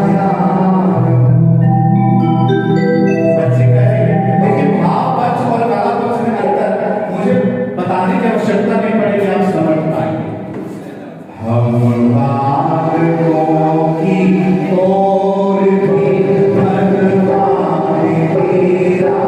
ध्यान। बच्चे कहेंगे लेकिन भाव पक्ष और कला पक्ष में अंतर मुझे बताने की आवश्यकता नहीं पड़ेगी, आप समझ पाएंगे। हम बालकों की ओर भी भगवान तेरा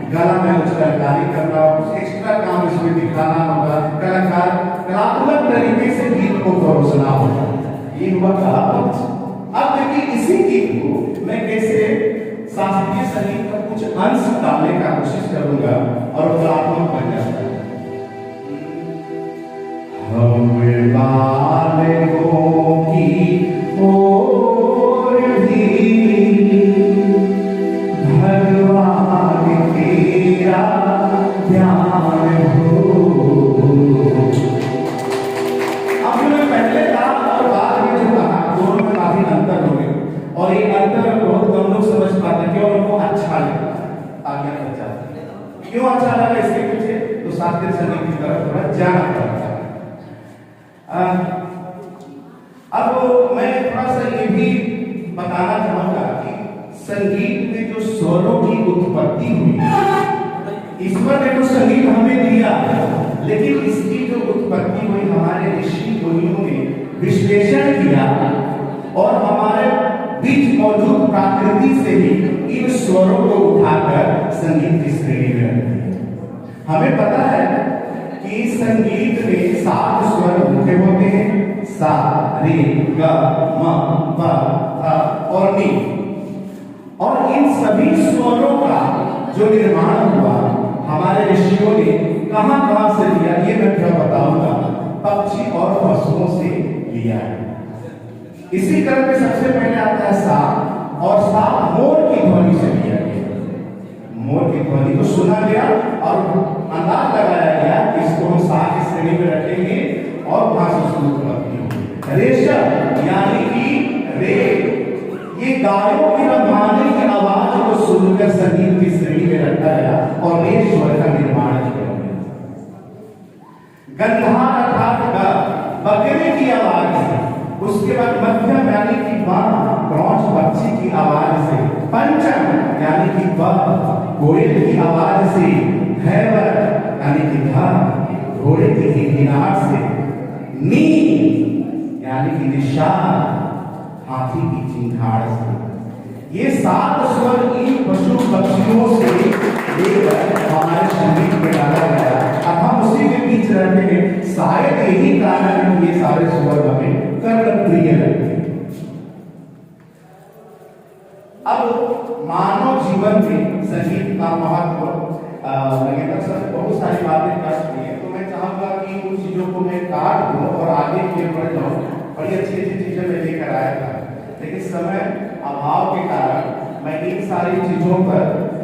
गला में उच्चारण करना, कुछ एक्स्ट्रा काम इसमें दिखाना होगा, कलाकार कलात्मक तरीके से गीत को परोसना होगा। ये हुआ कला पक्ष। अब देखिए इसी गीत को मैं कैसे शास्त्रीय संगीत का कुछ अंश डालने का कोशिश करूंगा और कलात्मक बन जाता है। हम बालकों की ओर भी भगवान तेरा ध्यान हो। अब मैं पहले कहा और बाद में जो कहा, दोनों में काफी अंतर हो गया और ये अंतर बहुत कम लोग समझ पाते हैं। क्यों? उनको अच्छा लगता है, आगे बच्चा क्यों अच्छा लगा इसके पीछे तो शास्त्रीय संगीत की तरफ थोड़ा जाना पड़ता है। अब मैं थोड़ा सा ये भी बताना चाहूंगा कि संगीत में जो स्वरों की उत्पत्ति हुई, ईश्वर ने तो संगीत हमें दिया, लेकिन इसकी जो उत्पत्ति हुई हमारे ऋषि मुनियों ने विश्लेषण किया और हमारे बीच मौजूद प्रकृति से ही इन स्वरों को उठाकर संगीत की श्रेणी में रख दिया। हमें पता है कि संगीत में 7 स्वर मुख्य होते हैं, सा, रे, ग, म, प, ध और नी। और इन सभी स्वरों का जो निर्माण हुआ हमारे ऋषियों ने कहां से लिया, ये मैं क्या बताऊंगा, पक्षी और पशुओं से लिया है। इसी क्रम में सबसे पहले आता है सा, और सा मोर की ध्वनि से लिया गया। मोर की ध्वनि को सुना गया और अंदाज लगाया गया कि इसको हम सा की श्रेणी में रखेंगे और वहां से उसकी उत्पत्ति होगी। रेशम यानी कि रे, ये गायों की रंभाने की आवाज को सुनकर संगीत की श्रेणी में रखा गया और रे स्वर का निर्माण किया गया। गंधार अर्थात बकरे की आवाज से, उसके बाद मध्यम यानी कि क्रौंच पक्षी की आवाज से, पंचम यानी कि घोड़े की आवाज से, धैवत यानी कि घोड़े की गिनगिनाहट से, नी यानी कि निषाद हाथी की चिंगाड़ से। ये 7 स्वर इन पशु पक्षियों से लेकर हमारे संगीत में डाला गया। अब हम उसी के बीच रहते हैं, शायद यही कारण है कि ये सारे स्वर हमें कर्णप्रिय लगते हैं। अब मानव जीवन में संगीत का महत्व नगेंद्र सर ने बहुत सारी बातें कर दी है, तो मैं चाहूंगा कि उन चीजों को मैं काट दूं और आगे के बढ़ जाऊं। बड़ी अच्छी अच्छी चीजें मैं लेकर आया था, लेकिन समय अभाव के कारण मैं इन सारी चीजों पर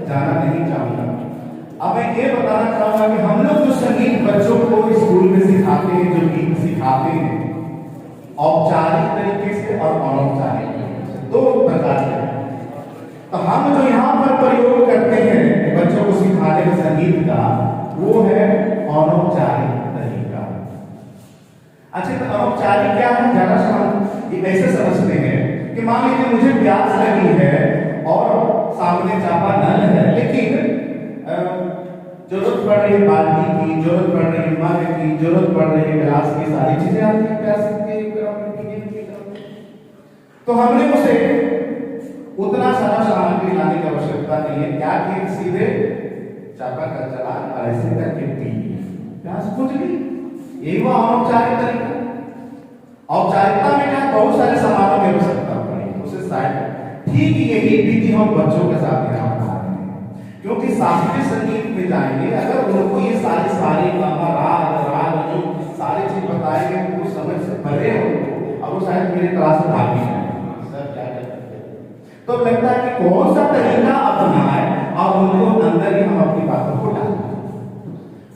जाना नहीं चाहूंगा। अब मैं ये बताना चाहूंगा कि हम लोग जो संगीत बच्चों को स्कूल में सिखाते हैं, जो गीत सिखाते हैं, औपचारिक तरीके से और अनौपचारिक तरीके से, 2 प्रकार के। तो हम जो यहाँ पर प्रयोग करते हैं बच्चों को सिखाने में संगीत का, वो है अनौपचारिक तरीका। अच्छा, तो अनौपचारिक क्या है? जरा सा हम ये ऐसे समझते हैं कि मान लीजिए मुझे प्यास लगी है और सामने चापा नल है, लेकिन जरूरत पड़ रही है बाल्टी की, जरूरत पड़ रही है मग की, जरूरत पड़ रही है गिलास की, सारी चीजें आती है प्यास के। तो हमने उसे उतना सारा सामग्री लाने की आवश्यकता नहीं है, क्या कि सीधे चापा का चला और ऐसे करके पी, प्यास बुझ गई। यही वो अनौपचारिक तरीका। औपचारिकता में क्या बहुत सारे सामानों की आवश्यकता पड़ी, उसे शायद ठीक यही विधि हम बच्चों के साथ यहाँ बता रहे हैं। क्योंकि शास्त्रीय संगीत में जाएंगे, अगर उनको ये सारे राग जो सारी चीज बताएंगे, उनको समझ से परे हो, अब वो शायद मेरे क्लास में भाग नहीं। तो लगता है कि कौन सा तरीका अपनाए और उनको अंदर ही हम अपनी बातों को डालें,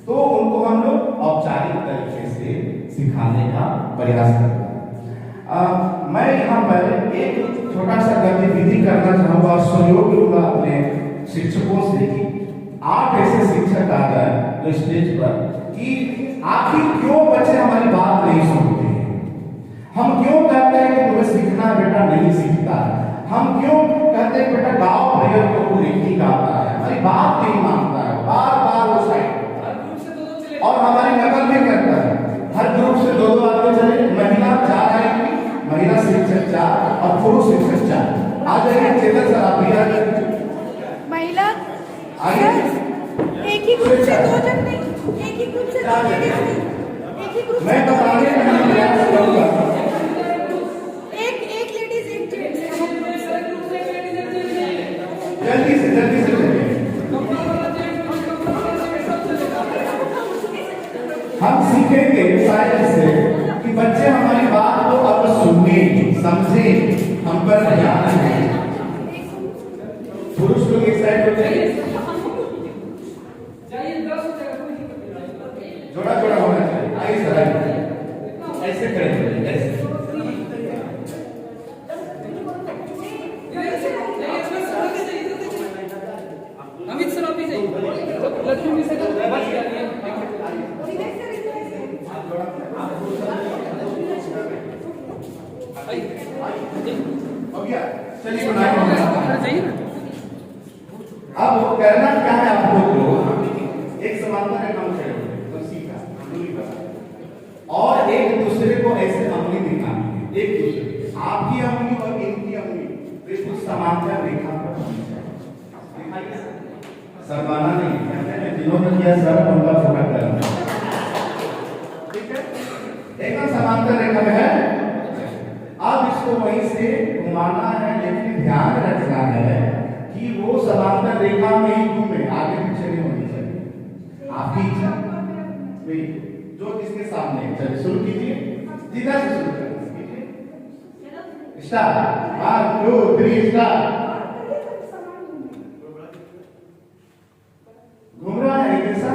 तो उनको हम लोग औपचारिक तरीके से सिखाने का प्रयास करते हैं। मैं यहाँ पर एक छोटा सा गतिविधि करना चाहूंगा और सहयोग लूंगा अपने शिक्षकों से कि 8 ऐसे शिक्षक आ जाए तो स्टेज पर कि आखिर क्यों बच्चे हमारी बात नहीं सुनते हैं, हम क्यों कहते हैं कि तुम्हें सीखना बेटा नहीं सीखता, हम क्यों कहते हैं बेटा गाओ भैया को नहीं गाता है, हमारी बात नहीं मानता है, बार बार वो साइड और हमारी नकल भी करता है। हर ग्रुप से 2 आदमी चले, महिला 4 आएंगी, महिला शिक्षक 4 और पुरुष शिक्षक 4 आ जाएंगे। चेतन सर आप भी आ जाएंगे। महिला आइए, एक ही ग्रुप से 2 जन नहीं, एक ही ग्रुप से 2 लेडीज नहीं, एक ही ग्रुप मैं बताने का प्रयास करूंगा। एक लेडीज एक जेंट्स। जल्दी से चलिए। हम सीखेंगे शायद से कि बच्चे हमारी बात को अब सुने, समझे, हम पर ध्यान दें। पुरुष लोग एक साइड हो जाइए, जोड़ा जोड़ा होना चाहिए। आइए सर, आइए, ऐसे करेंगे, ऐसे। अमित सर आप ही जाइए, लक्ष्मी से चलिए अब करना क्या है आपको, तो एक समानता का काम करेंगे और एक दूसरे को ऐसे अंगुली दिखानी, एक दूसरे आपकी अंगुली और इनकी अंगुली बिल्कुल समांतर रेखा पर दिखाइए। शर्माना नहीं, जिन्होंने किया सर उनका फोटा करना, ठीक है, एकदम समांतर रेखा में है। अब इसको वहीं से घुमाना है, लेकिन ध्यान रखना है कि वो समांतर रेखा में ही घूमे, आगे पीछे नहीं होनी चाहिए। आपकी इच्छा जो किसके सामने, चलिए शुरू कीजिए, सीधा से शुरू कीजिए, स्टार्ट, 1 2 3 स्टार्ट। घूम रहा है कैसा?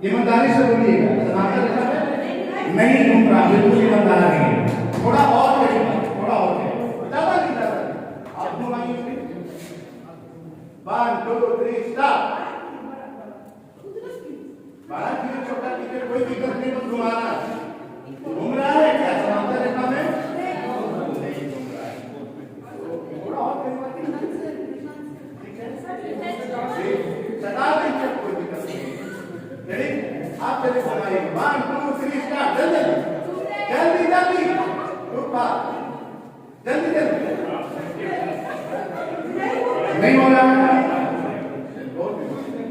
ईमानदारी से बोलिएगा, समांतर रेखा में नहीं घूम रहा, बिल्कुल ईमानदार नहीं है। थोड़ा और करिए, थोड़ा और करिए, ज्यादा नहीं, ज्यादा आप घुमाइए। 1 2 3 स्टार्ट। बड़ा कीजिए, छोटा कीजिए, कोई दिक्कत नहीं, बस घुमाना। घूम रहा है क्या समांतर रेखा में? नहीं घूम रहा है, थोड़ा और करिए, ठीक है, सटा दीजिए, कोई दिक्कत नहीं। रेडी, आप चलिए घुमाइए। 1 2 3 स्टार्ट। जल्दी जल्दी जल्दी। जल्दी जल्दी नहीं हो रहा है।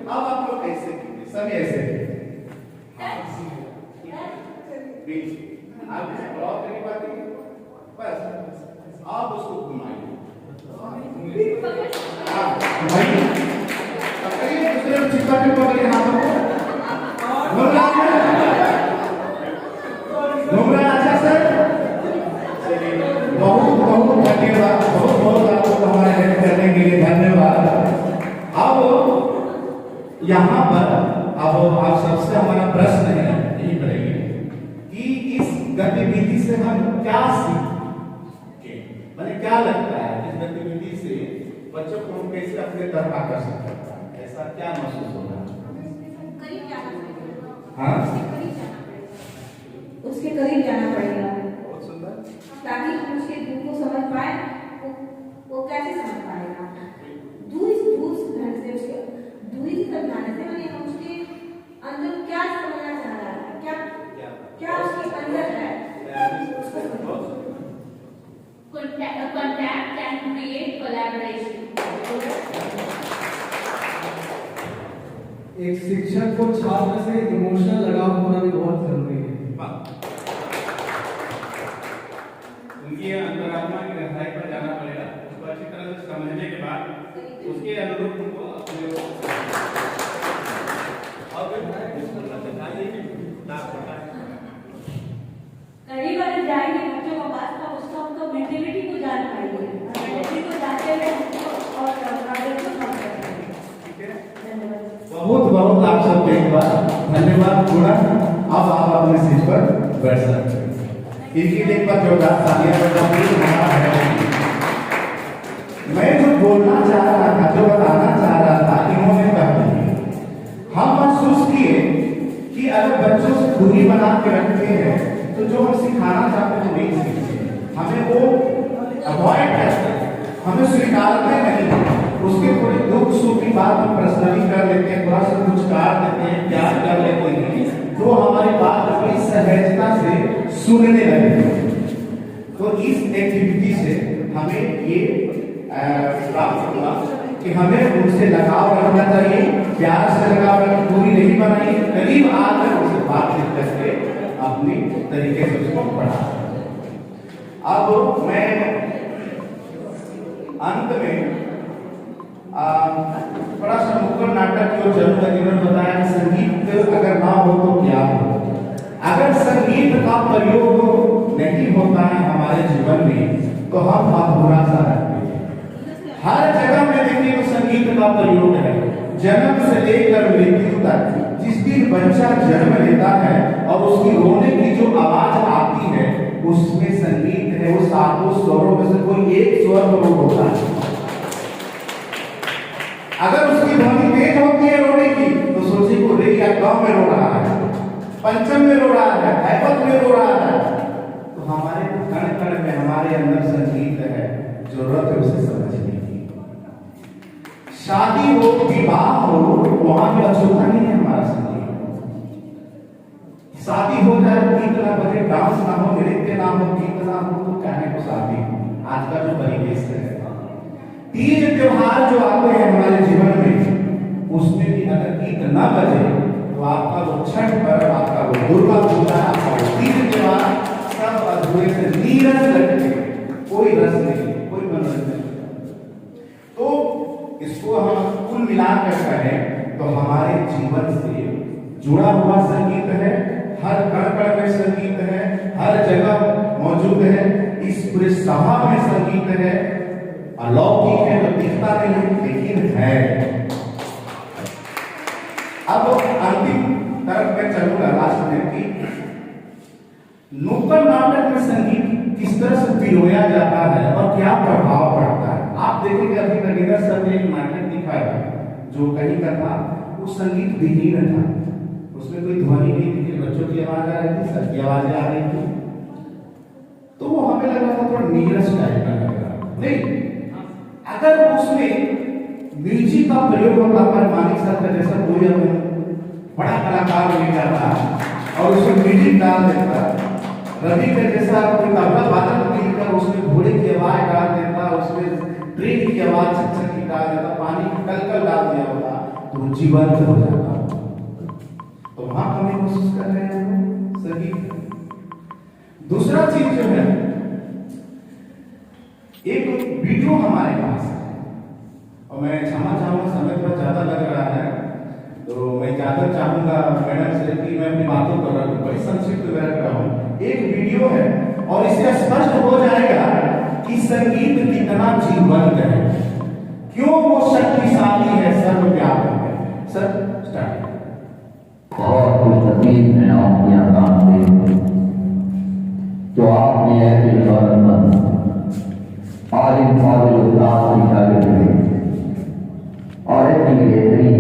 अब आप लोग ऐसे कीजिए, सभी ऐसे आप ब्लॉक करने पाते हैं, बस आप उसको घुमाइए, घुमाइए, पकड़िए, दूसरे को चिपका के पकड़िए हाथों को, घूम रहा है अच्छा सर, बहुत बहुत धन्यवाद, बहुत बहुत आपको हमारे हेल्प करने के लिए धन्यवाद। अब यहाँ पर अब आप सबसे हमारा प्रश्न है यही करेंगे कि इस गतिविधि से हम क्या सीखें, मतलब क्या लगता है इस गतिविधि से बच्चों को हम कैसे अपने तरफ आकर्षित करता है, ऐसा क्या महसूस होगा? हाँ उसके करीब जाना पड़ेगा बहुत सुंदर, ताकि हम उसके दुख को समझ पाए। वो कैसे समझ पाएगा? दूर ढंग से उसके दूरी से समझाने से, मैंने हम उसके अंदर क्या समझना चाह रहा है, क्या उसके अंदर है। Contact can create collaboration. एक शिक्षक को छात्र से इमोशनल लगाव होना भी बहुत जरूरी है। उनकी अंतरात्मा की गहराई पर जाना पड़ेगा, उसको अच्छी तरह से समझने के बाद उसके अनुरूप उनको अपने करीब अगर जाएंगे बच्चों का पास का उसका उनका मेंटेलिटी को जान पाएंगे, मेंटेलिटी को जानते हुए उनको और प्रॉब्लम को सॉल्व करेंगे। धन्यवाद। बहुत बहुत आप सबको एक बार धन्यवाद गुणा। अब आप अपने सीट पर बैठ सकते हैं। इनकी एक बार जोरदार तालियां बजाइए। मैं जो बोलना चाह रहा था, जो बताना चाह रहा था, इन्होंने कहा हम महसूस किए कि अगर बच्चों से दूरी बना के रखते हैं तो जो हम सिखाना चाहते हैं नहीं सीखते, हमें वो अवॉइड करते हैं, हमें स्वीकारते नहीं, उसके थोड़ी दुख सुख की बात हम पर्सनली कर लेते हैं, थोड़ा सा कुछ काट देते हैं, प्यार कर लेते हैं, तो हमारी बात बड़ी सहजता से सुनने लगते हैं। तो इस एक्टिविटी से हमें ये प्राप्त हुआ कि हमें उनसे लगाव रखना चाहिए, प्यार से लगाव रखना, दूरी नहीं बनाई, करीब आकर उनसे बातचीत करके अपनी तरीके से उसको पढ़ा। अब मैं अंत में थोड़ा सा नुक्कड़ नाटक की ओर चलूंगा। जिन्होंने बताया कि संगीत अगर ना हो तो क्या हो, अगर संगीत का प्रयोग नहीं होता है हमारे जीवन में तो हम अधूरा सा रहते हैं। हर जगह में देखिए तो संगीत का प्रयोग है, जन्म से लेकर मृत्यु तक। जिस दिन बच्चा जन्म लेता है और उसकी रोने की जो आवाज आती है उसमें संगीत है, वो सातों स्वरों में से कोई एक स्वर रोग होता है। अगर उसकी ध्वनि तेज होती है रोने की तो सोचिए को रे या गांव में रो रहा है, पंचम में रो रहा है, हैपत में रो रहा है। तो हमारे कण कण में हमारे अंदर संगीत है, जरूरत है उसे समझने की। शादी हो, विवाह हो, वहां भी अछूता नहीं है हमारा संगीत। शादी हो जाए, गीत ना बजे, डांस ना हो, नृत्य ना हो, गीत ना हो, तो कहने को शादी हो। आज का जो परिवेश है, तीज त्योहार जो आते हैं हमारे जीवन में, उसमें भी अगर गीत ना बजे तो आपका वो छठ पर्व, आपका वो दुर्गा पूजा, आपका वो तीज त्योहार सब अधूरे से नीरस लगते, कोई रस नहीं, कोई मनोरंजन नहीं। तो इसको हम कुल मिलाकर कहें तो हमारे जीवन से जुड़ा हुआ संगीत है, हर कण कण में संगीत है, हर जगह मौजूद है। इस पूरे सभा में संगीत है, अलौकिक है तो दिखता नहीं लेकिन है। अब अंतिम तरफ में चलूंगा लास्ट में कि नुक्कड़ नाटक में संगीत किस तरह से पिरोया जाता है और क्या प्रभाव पड़ता है। आप देखेंगे अभी नगेंद्र सर ने एक नाटक दिखाया जो कहीं का था, वो संगीत विहीन था, उसमें कोई ध्वनि नहीं थी, बच्चों की आवाज आ रही थी, सबकी आवाजें आ रही थी, तो वो हमें लगा था थोड़ा नीरस टाइप का लग रहा। नहीं, अगर उसमें म्यूजिक का प्रयोग होता है, मानिक सर का जैसा कोई बड़ा कलाकार मिल जाता और उसमें म्यूजिक डाल देता, रवि के जैसा कोई तबला वादक मिलकर उसमें घोड़े की आवाज डाल देता, उसमें ट्रेन की आवाज छक की डाल देता, पानी की कलकल डाल दिया होता तो वो जीवंत हो जाता। तो वहां कमी महसूस कर रहे हैं हम संगीत। दूसरा चीज जो है, एक वीडियो हमारे पास है और मैं क्षमा चाहूंगा, समय थोड़ा ज्यादा लग रहा है तो मैं ज्यादा चाहूंगा मैडम से कि मैं अपनी बातों को बड़ी संक्षिप्त में रख रहा हूं। एक वीडियो है और इससे स्पष्ट हो जाएगा कि संगीत कितना जीवंत है, क्यों वो शक्तिशाली है, सर्वव्यापक है। Sir start. बहुत कुछ नसीब है आपके यहाँ काम में, तो आपने ऐसे गौरवमंद आलिम फाजिल उस्ताद की शागिर्द हुए और ऐसी बेहतरीन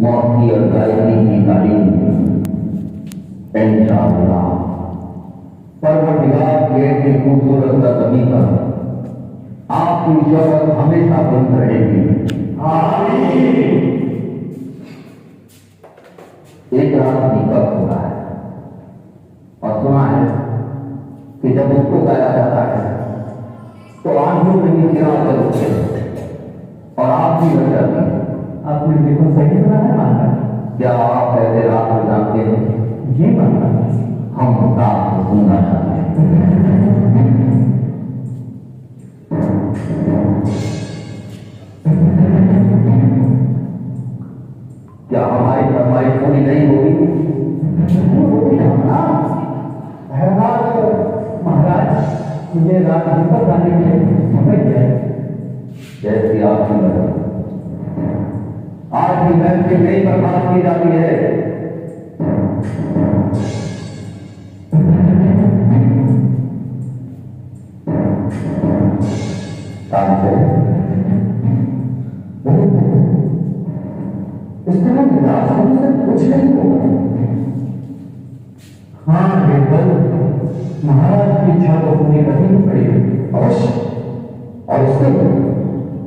मौसी और गायकी की तालीम इंशाअल्लाह परवरदिगार की ऐसी खूबसूरत कदमी पर आपकी शौकत हमेशा बुलंद रहेगी। एक रात दीपक हुआ है और सुना है कि जब उसको गाया जाता है तो आंखों में भी चिराग जलते हैं और आप भी बच जाती हैं। आपने बिल्कुल सही सुना है मानना। क्या आप ऐसे रात को जानते हैं? जी मानना, हम रात को सुनना चाहते हैं। क्या हमारी फरमाइश पूरी नहीं होगी? महाराज, मुझे रात दीपक गाने के लिए समझ गया जैसी आपकी मदद। आज भी महफिल नई बर्बाद की जाती है। इस तरह निराश होने से कुछ नहीं होगा। हाँ बिल्कुल, महाराज की इच्छा को पूरी करनी पड़ेगी अवश्य, और इसके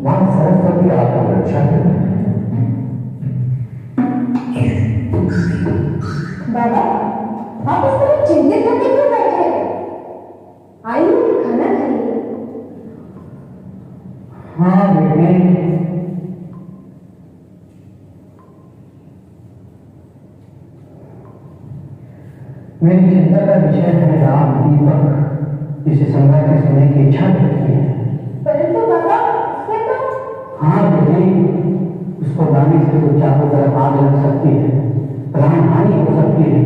वहां सरस्वती आपको रक्षा करें। बाबा, आप इस तरह चिंतित होकर क्यों बैठे हैं? आइए खाना खाइए। हाँ बेटे, मेरी चिंता का विषय है राम दीपक, जिसे सम्राट के सुनने की इच्छा करती है। परंतु बाबा, उसमें तो। हाँ बेटे, उसको गाने से तो चारों तरफ आग लग सकती है, प्राण हानि हो सकती है,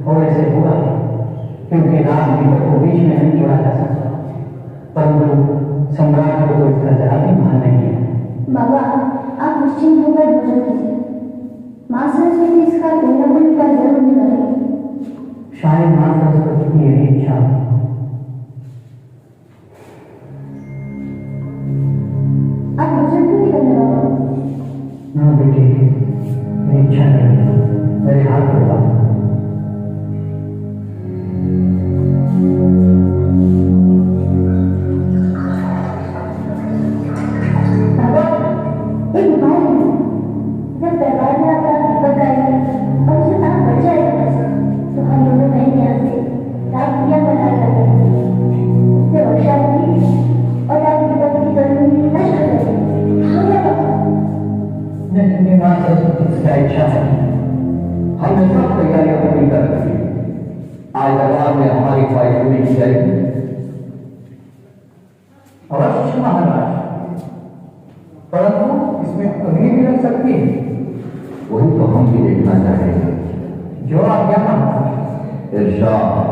और ऐसे हुआ है क्योंकि राम दीपक को बीच में नहीं जोड़ा जा सकता। परंतु सम्राट को तो इसका जरा भी भान नहीं है। बाबा, आप निश्चिंत होकर भोजन कीजिए। माँ सरस्वती इसका कोई न कोई उपाय जरूर निकालेगी। शायद माँ सरस्वती की यही इच्छा। आप भोजन क्यों नहीं करने बाबा? ना बेटी, मेरी इच्छा नहीं, मेरे हाथ होगा। बाबा, एक उपाय है। जब दरबार में आपका दीपक गाएगा और उसे काम बढ़ जाएगा तो हम दोनों बहन यहाँ से रात दिया बना जाते हैं। उससे वर्षा होगी और आप दीपक की गर्मी नष्ट कर देंगे। हाँ बाबा। नहीं, माँ सरस्वती की इच्छा है। हमने सब तैयारियां पूरी कर रखी। आज दरबार में हमारी ख्वाहिश पूरी की जाएगी। अवश्य महाराज, परंतु इसमें अग्नि भी लग सकती है। वही तो हम भी देखना चाहेंगे। जो आप यहाँ इरशाद।